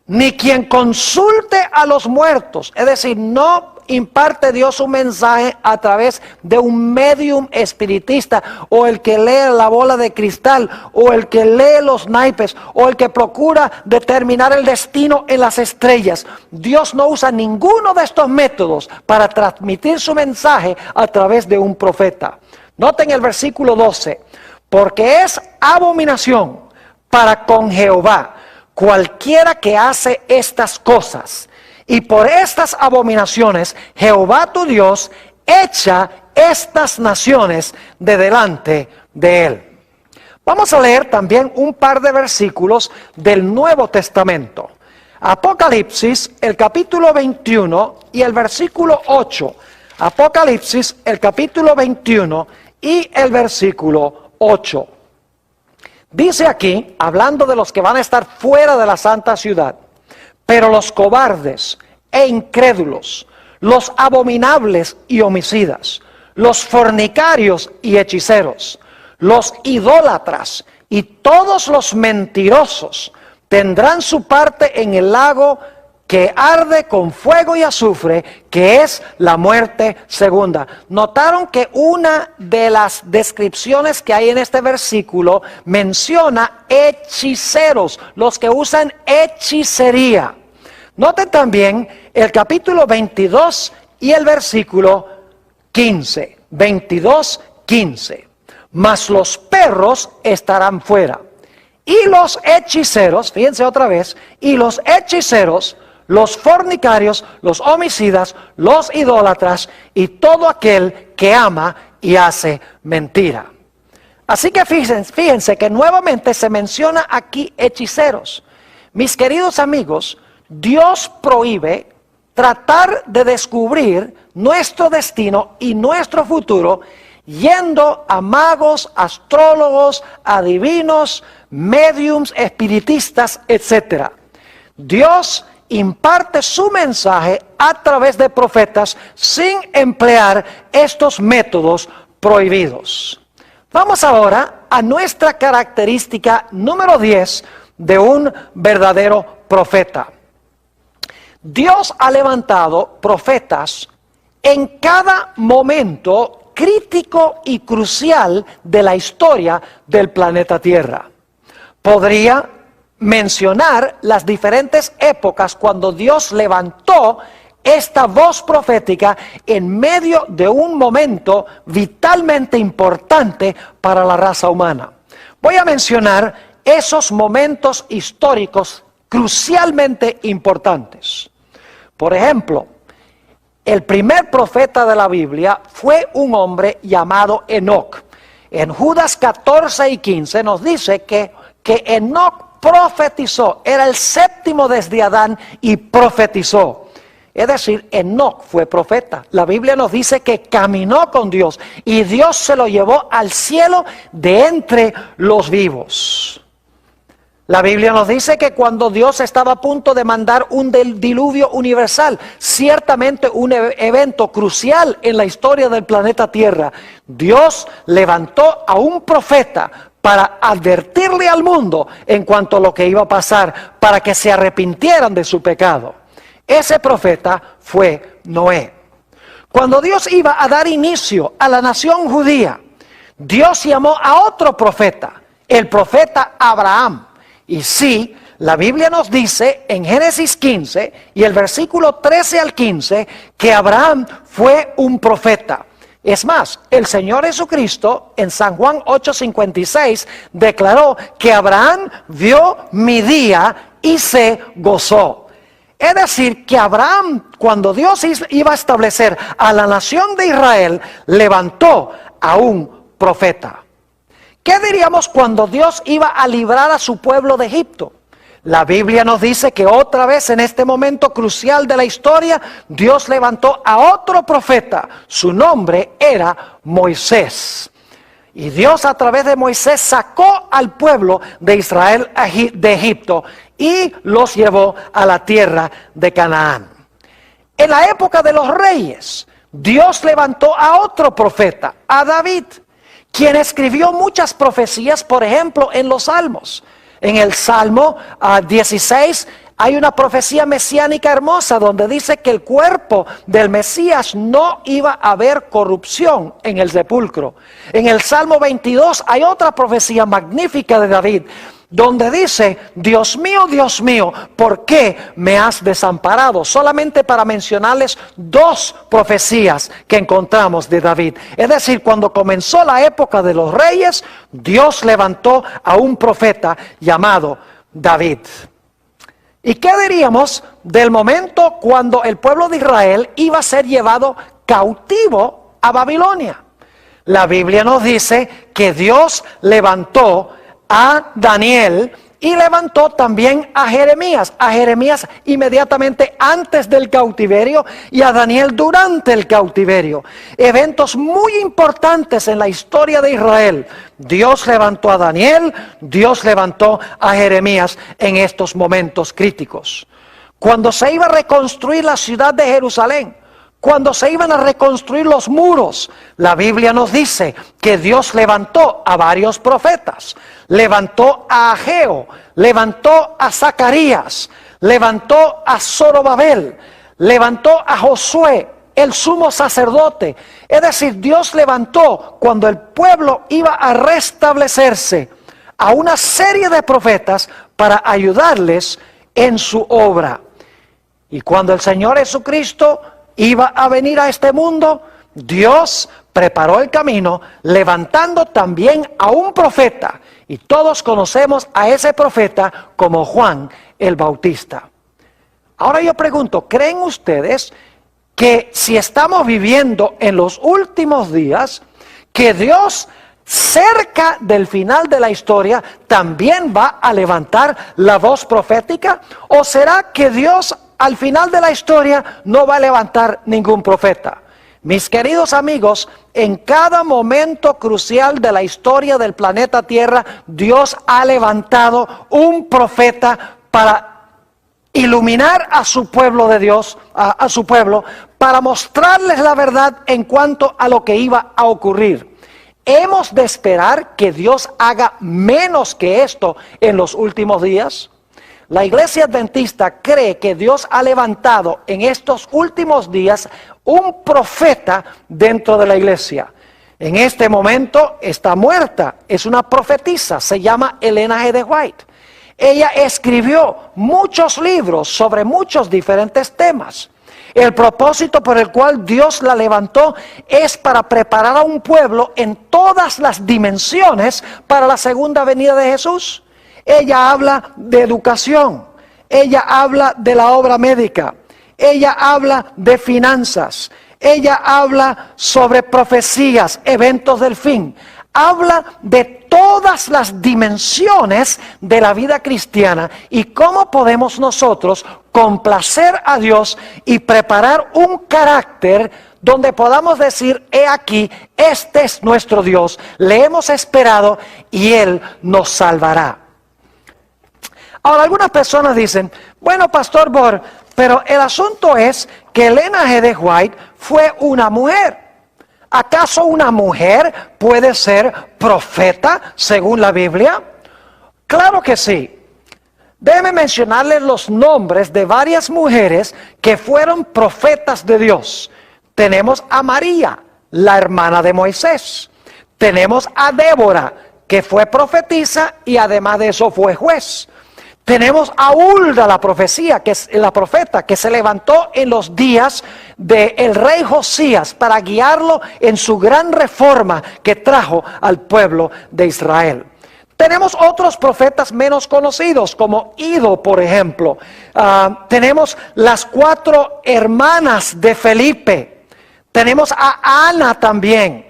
ni quien consulte a los muertos. Es decir, no imparte Dios un mensaje a través de un medium espiritista, o el que lee la bola de cristal, o el que lee los naipes, o el que procura determinar el destino en las estrellas. Dios no usa ninguno de estos métodos para transmitir su mensaje a través de un profeta. Noten el versículo 12: porque es abominación para con Jehová cualquiera que hace estas cosas, y por estas abominaciones Jehová tu Dios echa estas naciones de delante de él. Vamos a leer también un par de versículos del Nuevo Testamento. Apocalipsis, el capítulo 21 y el versículo 8. Apocalipsis, el capítulo 21 y el versículo 8. Dice aquí, hablando de los que van a estar fuera de la santa ciudad: pero los cobardes e incrédulos, los abominables y homicidas, los fornicarios y hechiceros, los idólatras y todos los mentirosos tendrán su parte en el lago que arde con fuego y azufre, que es la muerte segunda. Notaron que una de las descripciones que hay en este versículo menciona hechiceros, los que usan hechicería. Noten también el capítulo 22 y el versículo 15. 22, 15. Mas los perros estarán fuera. Y los hechiceros, fíjense otra vez, y los hechiceros, los fornicarios, los homicidas, los idólatras y todo aquel que ama y hace mentira. Así que fíjense que nuevamente se menciona aquí hechiceros. Mis queridos amigos, Dios prohíbe tratar de descubrir nuestro destino y nuestro futuro yendo a magos, astrólogos, adivinos, médiums, espiritistas, etc. Dios imparte su mensaje a través de profetas sin emplear estos métodos prohibidos. Vamos ahora a nuestra característica número 10 de un verdadero profeta. Dios ha levantado profetas en cada momento crítico y crucial de la historia del planeta Tierra. Podría mencionar las diferentes épocas cuando Dios levantó esta voz profética en medio de un momento vitalmente importante para la raza humana. Voy a mencionar esos momentos históricos crucialmente importantes. Por ejemplo, el primer profeta de la Biblia fue un hombre llamado Enoc. En Judas 14 y 15 nos dice que Enoc profetizó, era el séptimo desde Adán y profetizó. Es decir, Enoc fue profeta. La Biblia nos dice que caminó con Dios y Dios se lo llevó al cielo de entre los vivos. La Biblia nos dice que cuando Dios estaba a punto de mandar un diluvio universal, ciertamente un evento crucial en la historia del planeta Tierra, Dios levantó a un profeta para advertirle al mundo en cuanto a lo que iba a pasar, para que se arrepintieran de su pecado. Ese profeta fue Noé. Cuando Dios iba a dar inicio a la nación judía, Dios llamó a otro profeta, el profeta Abraham. Y sí, la Biblia nos dice en Génesis 15 y el versículo 13 al 15 que Abraham fue un profeta. Es más, el Señor Jesucristo en San Juan 8:56 declaró que Abraham vio mi día y se gozó. Es decir, que Abraham, cuando Dios iba a establecer a la nación de Israel, levantó a un profeta. ¿Qué diríamos cuando Dios iba a librar a su pueblo de Egipto? La Biblia nos dice que otra vez en este momento crucial de la historia, Dios levantó a otro profeta. Su nombre era Moisés. Y Dios a través de Moisés sacó al pueblo de Israel de Egipto y los llevó a la tierra de Canaán. En la época de los reyes, Dios levantó a otro profeta, a David, quien escribió muchas profecías, por ejemplo, en los Salmos. En el Salmo 16 hay una profecía mesiánica hermosa donde dice que el cuerpo del Mesías no iba a haber corrupción en el sepulcro. En el Salmo 22 hay otra profecía magnífica de David donde dice: Dios mío, ¿por qué me has desamparado? Solamente para mencionarles dos profecías que encontramos de David. Es decir, cuando comenzó la época de los reyes, Dios levantó a un profeta llamado David. ¿Y qué diríamos del momento cuando el pueblo de Israel iba a ser llevado cautivo a Babilonia? La Biblia nos dice que Dios levantó a Daniel y levantó también a Jeremías inmediatamente antes del cautiverio y a Daniel durante el cautiverio. Eventos muy importantes en la historia de Israel. Dios levantó a Daniel, Dios levantó a Jeremías en estos momentos críticos. Cuando se iba a reconstruir la ciudad de Jerusalén, cuando se iban a reconstruir los muros, la Biblia nos dice que Dios levantó a varios profetas. Levantó a Ageo, levantó a Zacarías, levantó a Zorobabel, levantó a Josué, el sumo sacerdote. Es decir, Dios levantó, cuando el pueblo iba a restablecerse, a una serie de profetas para ayudarles en su obra. Y cuando el Señor Jesucristo iba a venir a este mundo, Dios preparó el camino levantando también a un profeta. Y todos conocemos a ese profeta como Juan el Bautista. Ahora yo pregunto, ¿creen ustedes que si estamos viviendo en los últimos días, que Dios cerca del final de la historia también va a levantar la voz profética? ¿O será que Dios al final de la historia no va a levantar ningún profeta? Mis queridos amigos, en cada momento crucial de la historia del planeta Tierra, Dios ha levantado un profeta para iluminar a su pueblo de Dios, a su pueblo, para mostrarles la verdad en cuanto a lo que iba a ocurrir. ¿Hemos de esperar que Dios haga menos que esto en los últimos días? La iglesia adventista cree que Dios ha levantado en estos últimos días un profeta dentro de la iglesia. En este momento está muerta, es una profetisa, se llama Elena G. de White. Ella escribió muchos libros sobre muchos diferentes temas. El propósito por el cual Dios la levantó es para preparar a un pueblo en todas las dimensiones para la segunda venida de Jesús. Ella habla de educación, ella habla de la obra médica, ella habla de finanzas, ella habla sobre profecías, eventos del fin. Habla de todas las dimensiones de la vida cristiana y cómo podemos nosotros complacer a Dios y preparar un carácter donde podamos decir, he aquí, este es nuestro Dios, le hemos esperado y Él nos salvará. Ahora, algunas personas dicen, bueno, Pastor Bohr, pero el asunto es que Elena G. de White fue una mujer. ¿Acaso una mujer puede ser profeta según la Biblia? Claro que sí. Déjeme mencionarles los nombres de varias mujeres que fueron profetas de Dios. Tenemos a María, la hermana de Moisés. Tenemos a Débora, que fue profetisa y además de eso fue juez. Tenemos a Hulda, la profeta, que se levantó en los días del rey Josías para guiarlo en su gran reforma que trajo al pueblo de Israel. Tenemos otros profetas menos conocidos, como Ido, por ejemplo. Tenemos las 4 hermanas de Felipe. Tenemos a Ana también.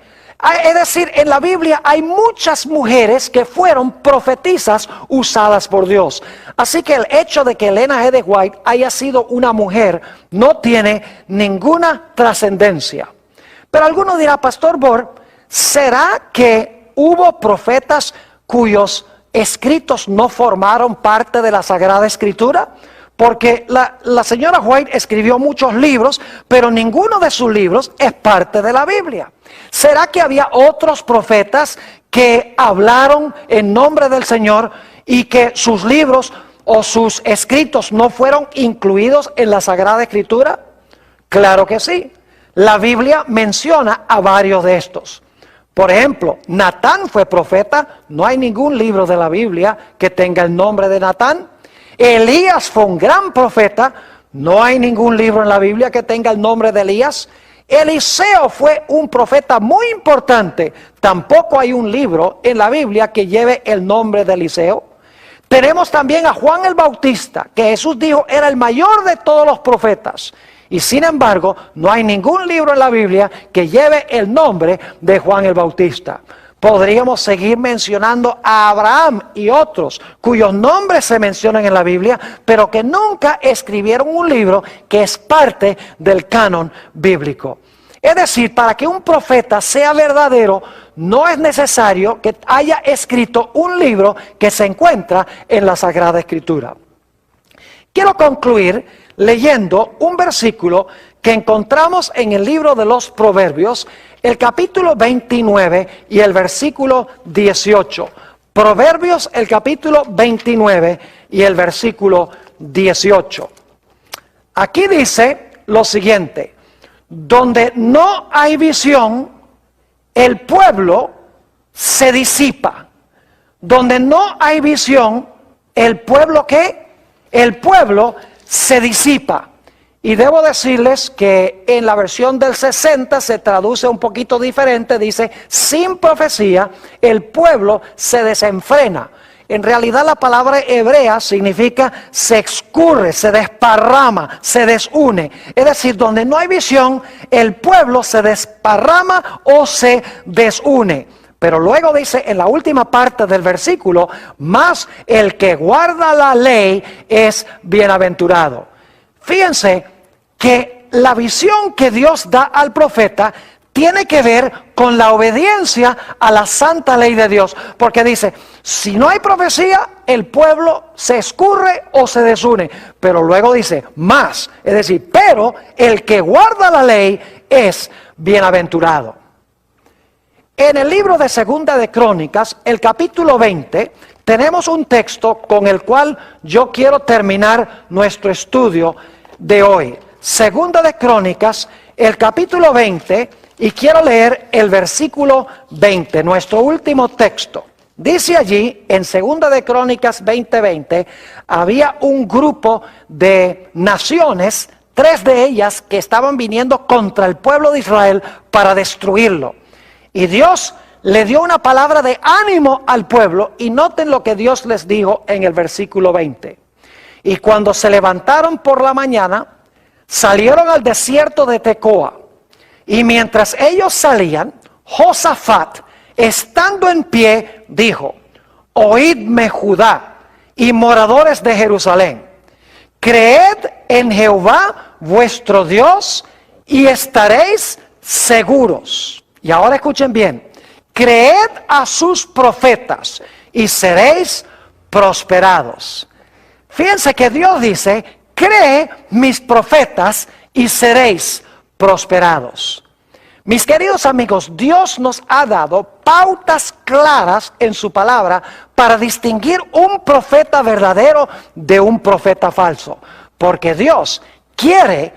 Es decir, en la Biblia hay muchas mujeres que fueron profetisas usadas por Dios. Así que el hecho de que Elena G. de White haya sido una mujer no tiene ninguna trascendencia. Pero alguno dirá, Pastor Bohr, ¿será que hubo profetas cuyos escritos no formaron parte de la Sagrada Escritura? Porque la señora White escribió muchos libros, pero ninguno de sus libros es parte de la Biblia. ¿Será que había otros profetas que hablaron en nombre del Señor y que sus libros o sus escritos no fueron incluidos en la Sagrada Escritura? Claro que sí. La Biblia menciona a varios de estos. Por ejemplo, Natán fue profeta. No hay ningún libro de la Biblia que tenga el nombre de Natán. Elías fue un gran profeta. No hay ningún libro en la Biblia que tenga el nombre de Elías. Eliseo fue un profeta muy importante. Tampoco hay un libro en la Biblia que lleve el nombre de Eliseo. Tenemos también a Juan el Bautista, que Jesús dijo era el mayor de todos los profetas. Y sin embargo, no hay ningún libro en la Biblia que lleve el nombre de Juan el Bautista. Podríamos seguir mencionando a Abraham y otros cuyos nombres se mencionan en la Biblia, pero que nunca escribieron un libro que es parte del canon bíblico. Es decir, para que un profeta sea verdadero, no es necesario que haya escrito un libro que se encuentra en la Sagrada Escritura. Quiero concluir leyendo un versículo que encontramos en el libro de los Proverbios, el capítulo 29 y el versículo 18. Proverbios, el capítulo 29 y el versículo 18. Aquí dice lo siguiente: donde no hay visión, el pueblo se disipa. Donde no hay visión, el pueblo ¿qué? El pueblo se disipa. Y debo decirles que en la versión del 60 se traduce un poquito diferente. Dice, sin profecía, el pueblo se desenfrena. En realidad la palabra hebrea significa se escurre, se desparrama, se desune. Es decir, donde no hay visión, el pueblo se desparrama o se desune. Pero luego dice en la última parte del versículo, mas el que guarda la ley es bienaventurado. Fíjense que la visión que Dios da al profeta tiene que ver con la obediencia a la santa ley de Dios. Porque dice, si no hay profecía, el pueblo se escurre o se desune. Pero luego dice, más, es decir, pero el que guarda la ley es bienaventurado. En el libro de Segunda de Crónicas, el capítulo 20, tenemos un texto con el cual yo quiero terminar nuestro estudio de hoy. Segunda de Crónicas, el capítulo 20, y quiero leer el versículo 20, nuestro último texto. Dice allí, en Segunda de Crónicas 20:20, había un grupo de naciones, 3 de ellas que estaban viniendo contra el pueblo de Israel para destruirlo. Y Dios le dio una palabra de ánimo al pueblo, y noten lo que Dios les dijo en el versículo 20. Y cuando se levantaron por la mañana, salieron al desierto de Tecoa. Y mientras ellos salían, Josafat, estando en pie, dijo: oídme, Judá y moradores de Jerusalén, creed en Jehová vuestro Dios y estaréis seguros. Y ahora escuchen bien: creed a sus profetas y seréis prosperados. Fíjense que Dios dice: cree mis profetas y seréis prosperados. Mis queridos amigos, Dios nos ha dado pautas claras en su palabra para distinguir un profeta verdadero de un profeta falso. Porque Dios quiere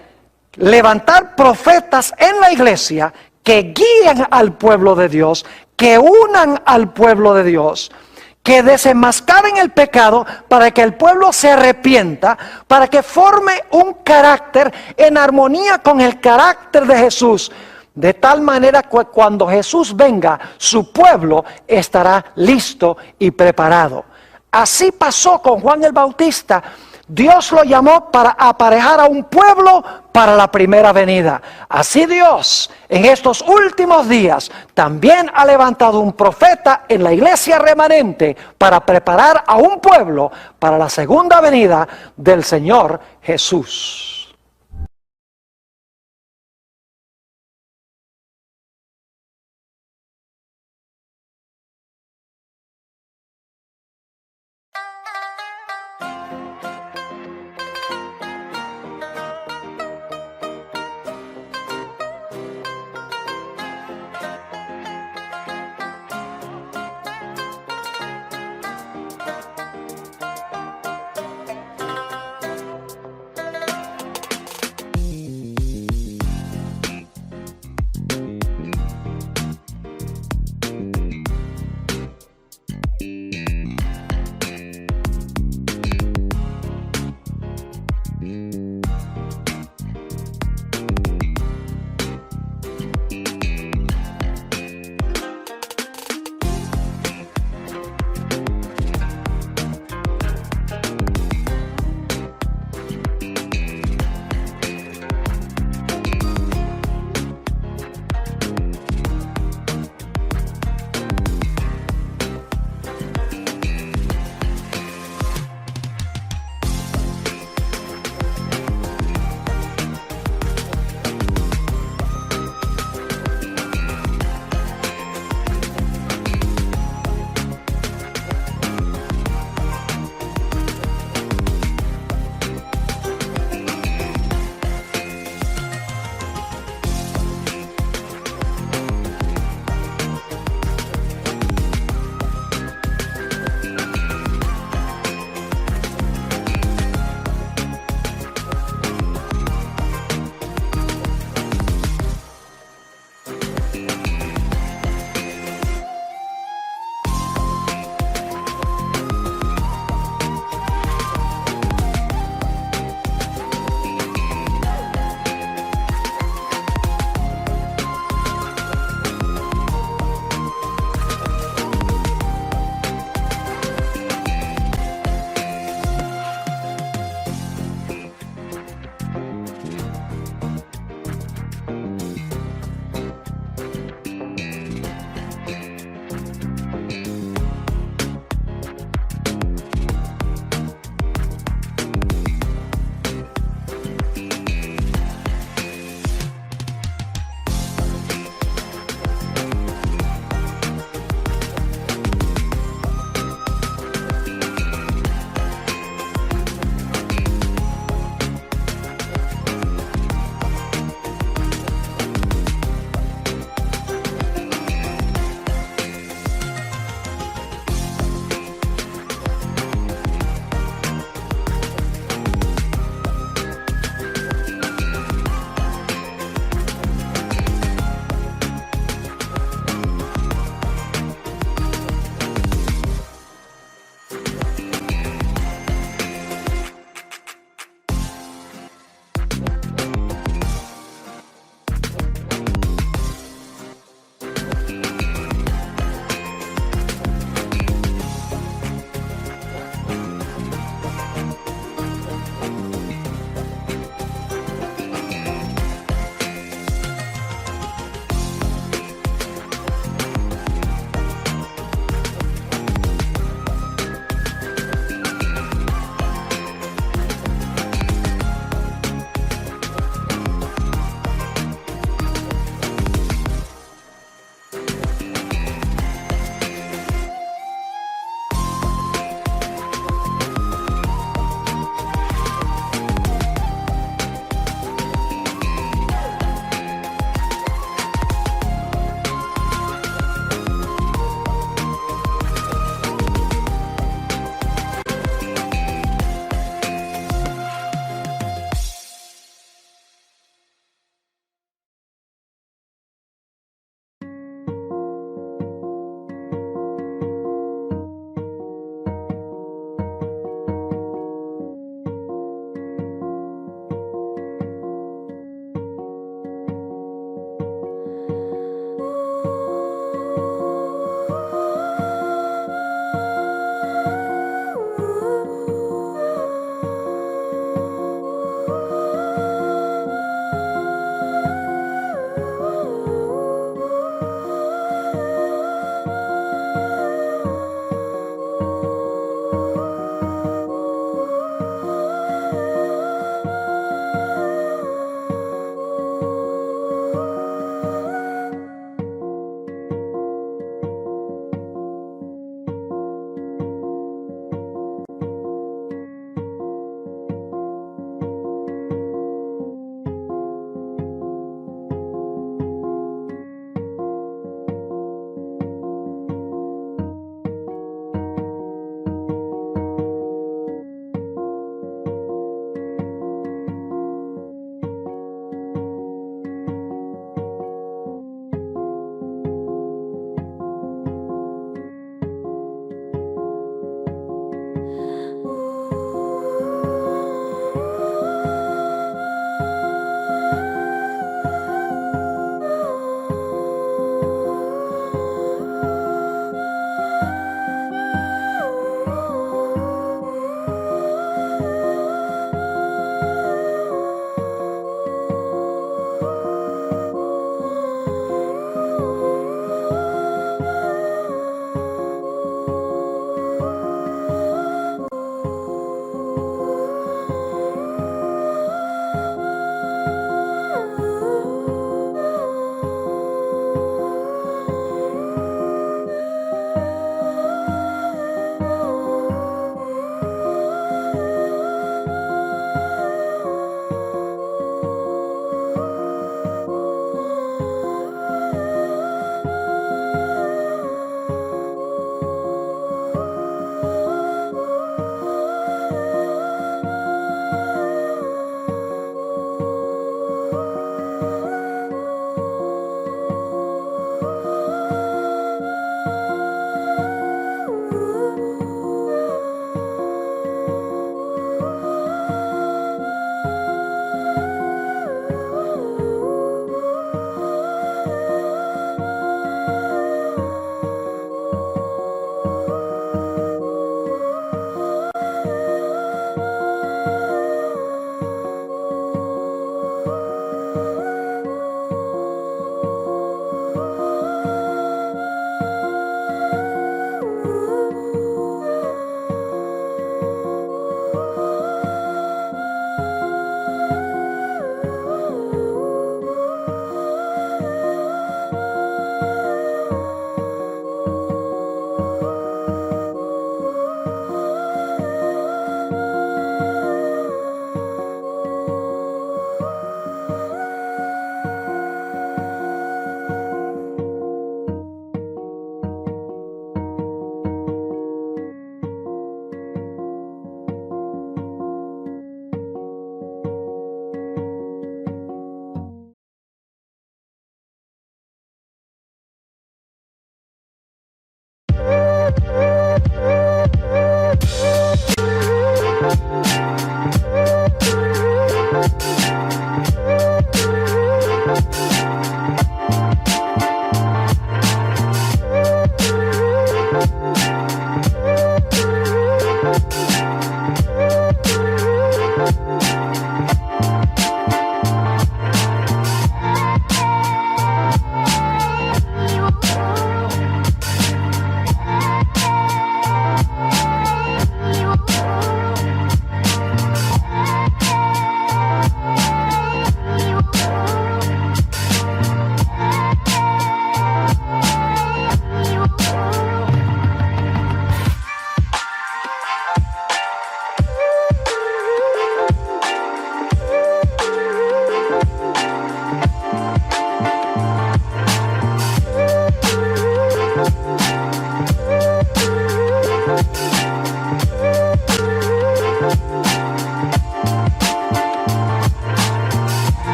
levantar profetas en la iglesia que guíen al pueblo de Dios, que unan al pueblo de Dios, que desenmascaren el pecado para que el pueblo se arrepienta, para que forme un carácter en armonía con el carácter de Jesús, de tal manera que cuando Jesús venga, su pueblo estará listo y preparado. Así pasó con Juan el Bautista. Dios lo llamó para aparejar a un pueblo para la primera venida. Así Dios, en estos últimos días, también ha levantado un profeta en la iglesia remanente para preparar a un pueblo para la segunda venida del Señor Jesús.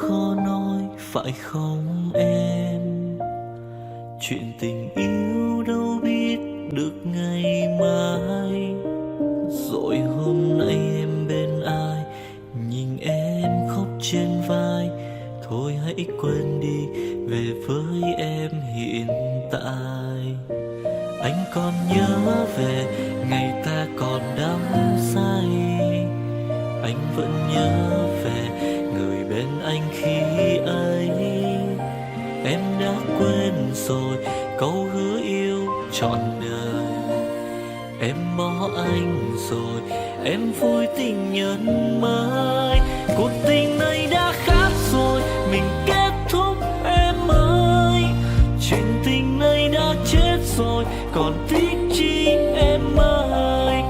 khó nói phải không em? Chuyện tình yêu đâu biết được ngày mai. Rồi hôm nay em bên ai, nhìn em khóc trên vai. Thôi hãy quên đi, về với em hiện tại. Anh còn nhớ về ngày ta còn đắm say. Anh vẫn nhớ về người bên anh khi ấy. Em đã quên rồi câu hứa yêu trọn đời. Em bỏ anh rồi, em vui tình nhân mới. Cuộc tình này đã khác rồi, mình kết thúc em ơi. Chuyện tình này đã chết rồi, còn tiếc chi em ơi.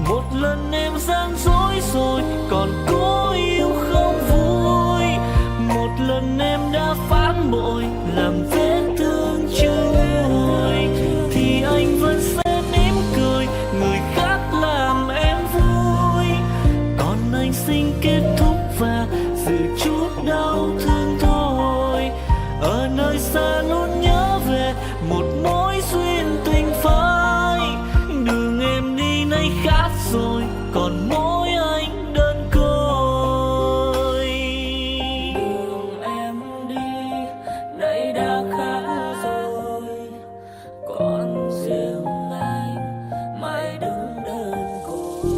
Một lần em gian dối rồi, còn cố yêu không vui. Một lần em đã phản bội, làm vết thương chưa nguôi. Thì anh vẫn sẽ mỉm cười, người khác làm em vui. Còn anh xin kết thúc và giữ chút đau thương thôi. Ở nơi xa luôn nhớ về một mối duyên tình phai. Đường em đi nay khác rồi, còn mỗi anh đơn côi. Đường em đi nay đã khác rồi, còn riêng anh mãi đứng đơn côi.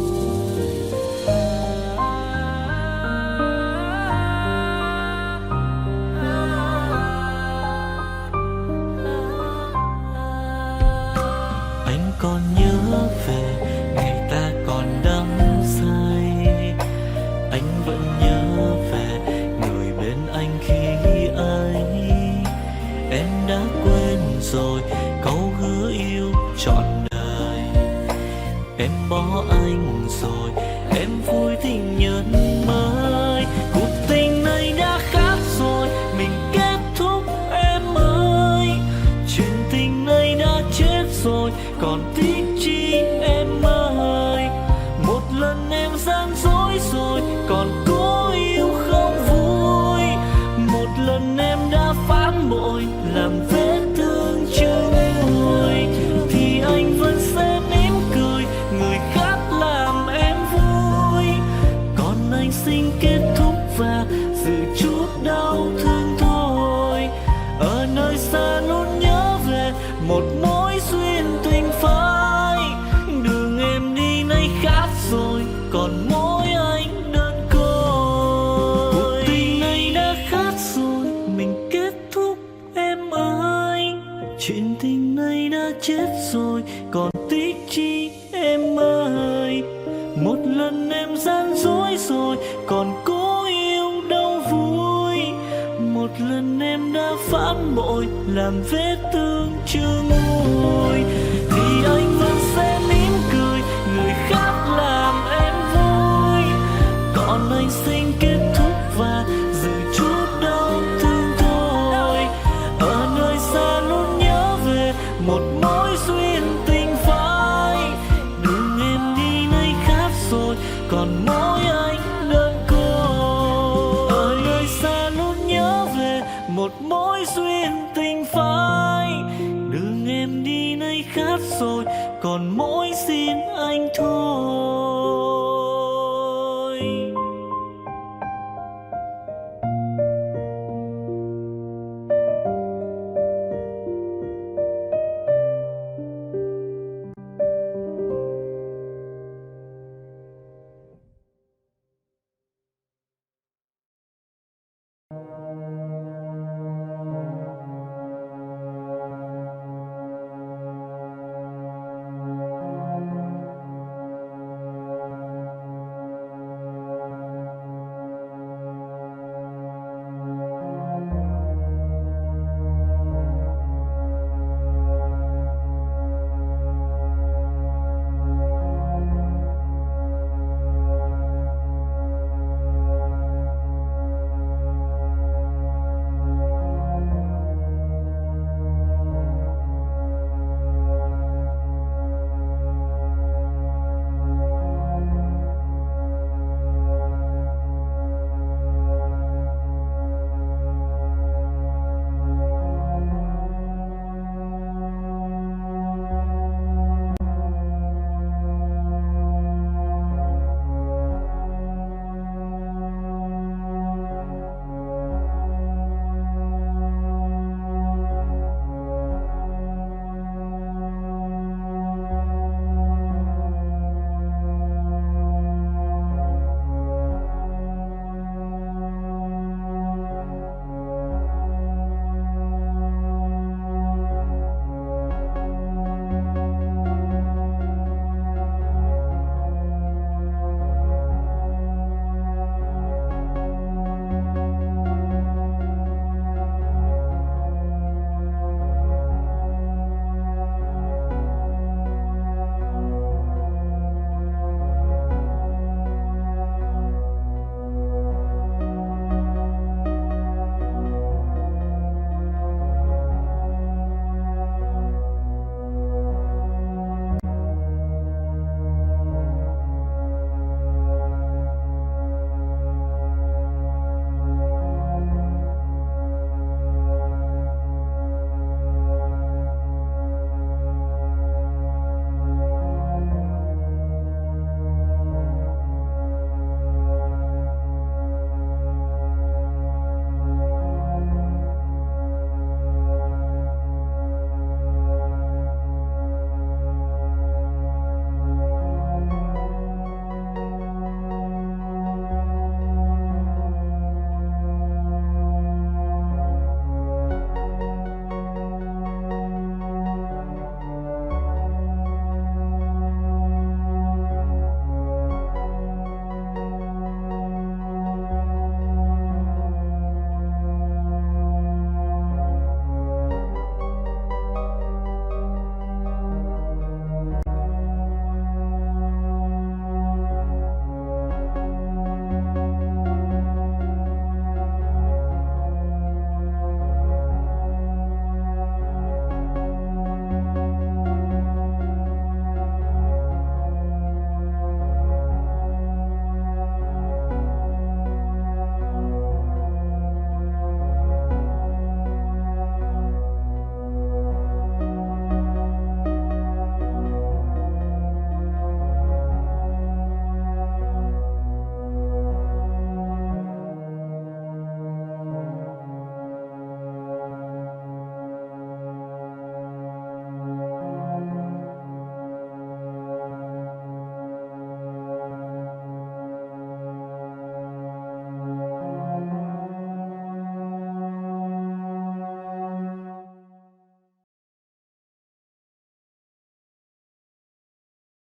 Anh còn nhớ về ngày ta còn đắm say. Anh vẫn nhớ về người bên anh khi ấy. Em đã quên rồi câu hứa yêu trọn đời. Em bỏ anh rồi, em vui tình nhân mới. Cuộc tình này đã khác rồi, mình kết thúc em ơi. Chuyện tình này đã chết rồi, còn tiếc chi em ơi. Một lần em gian dối rồi, còn cố yêu không vui. Một lần em đã phản bội, làm vết thương chưa nguôi. Thì anh vẫn sẽ mỉm cười, người khác làm em vui. Còn anh xin kết thúc và giữ chút đau thương thôi. Ở nơi xa luôn nhớ về một mối duyên tình phai. Đường em đi nay khác rồi, còn mỗi anh đơn côi. Cuộc tình này đã khác rồi, mình kết thúc em ơi. Chuyện tình này đã chết rồi, còn tiếc chi em ơi. Một lần em gian dối rồi, còn cố yêu đâu vui. Một lần em đã phản bội, làm vết thương chưa nguôi.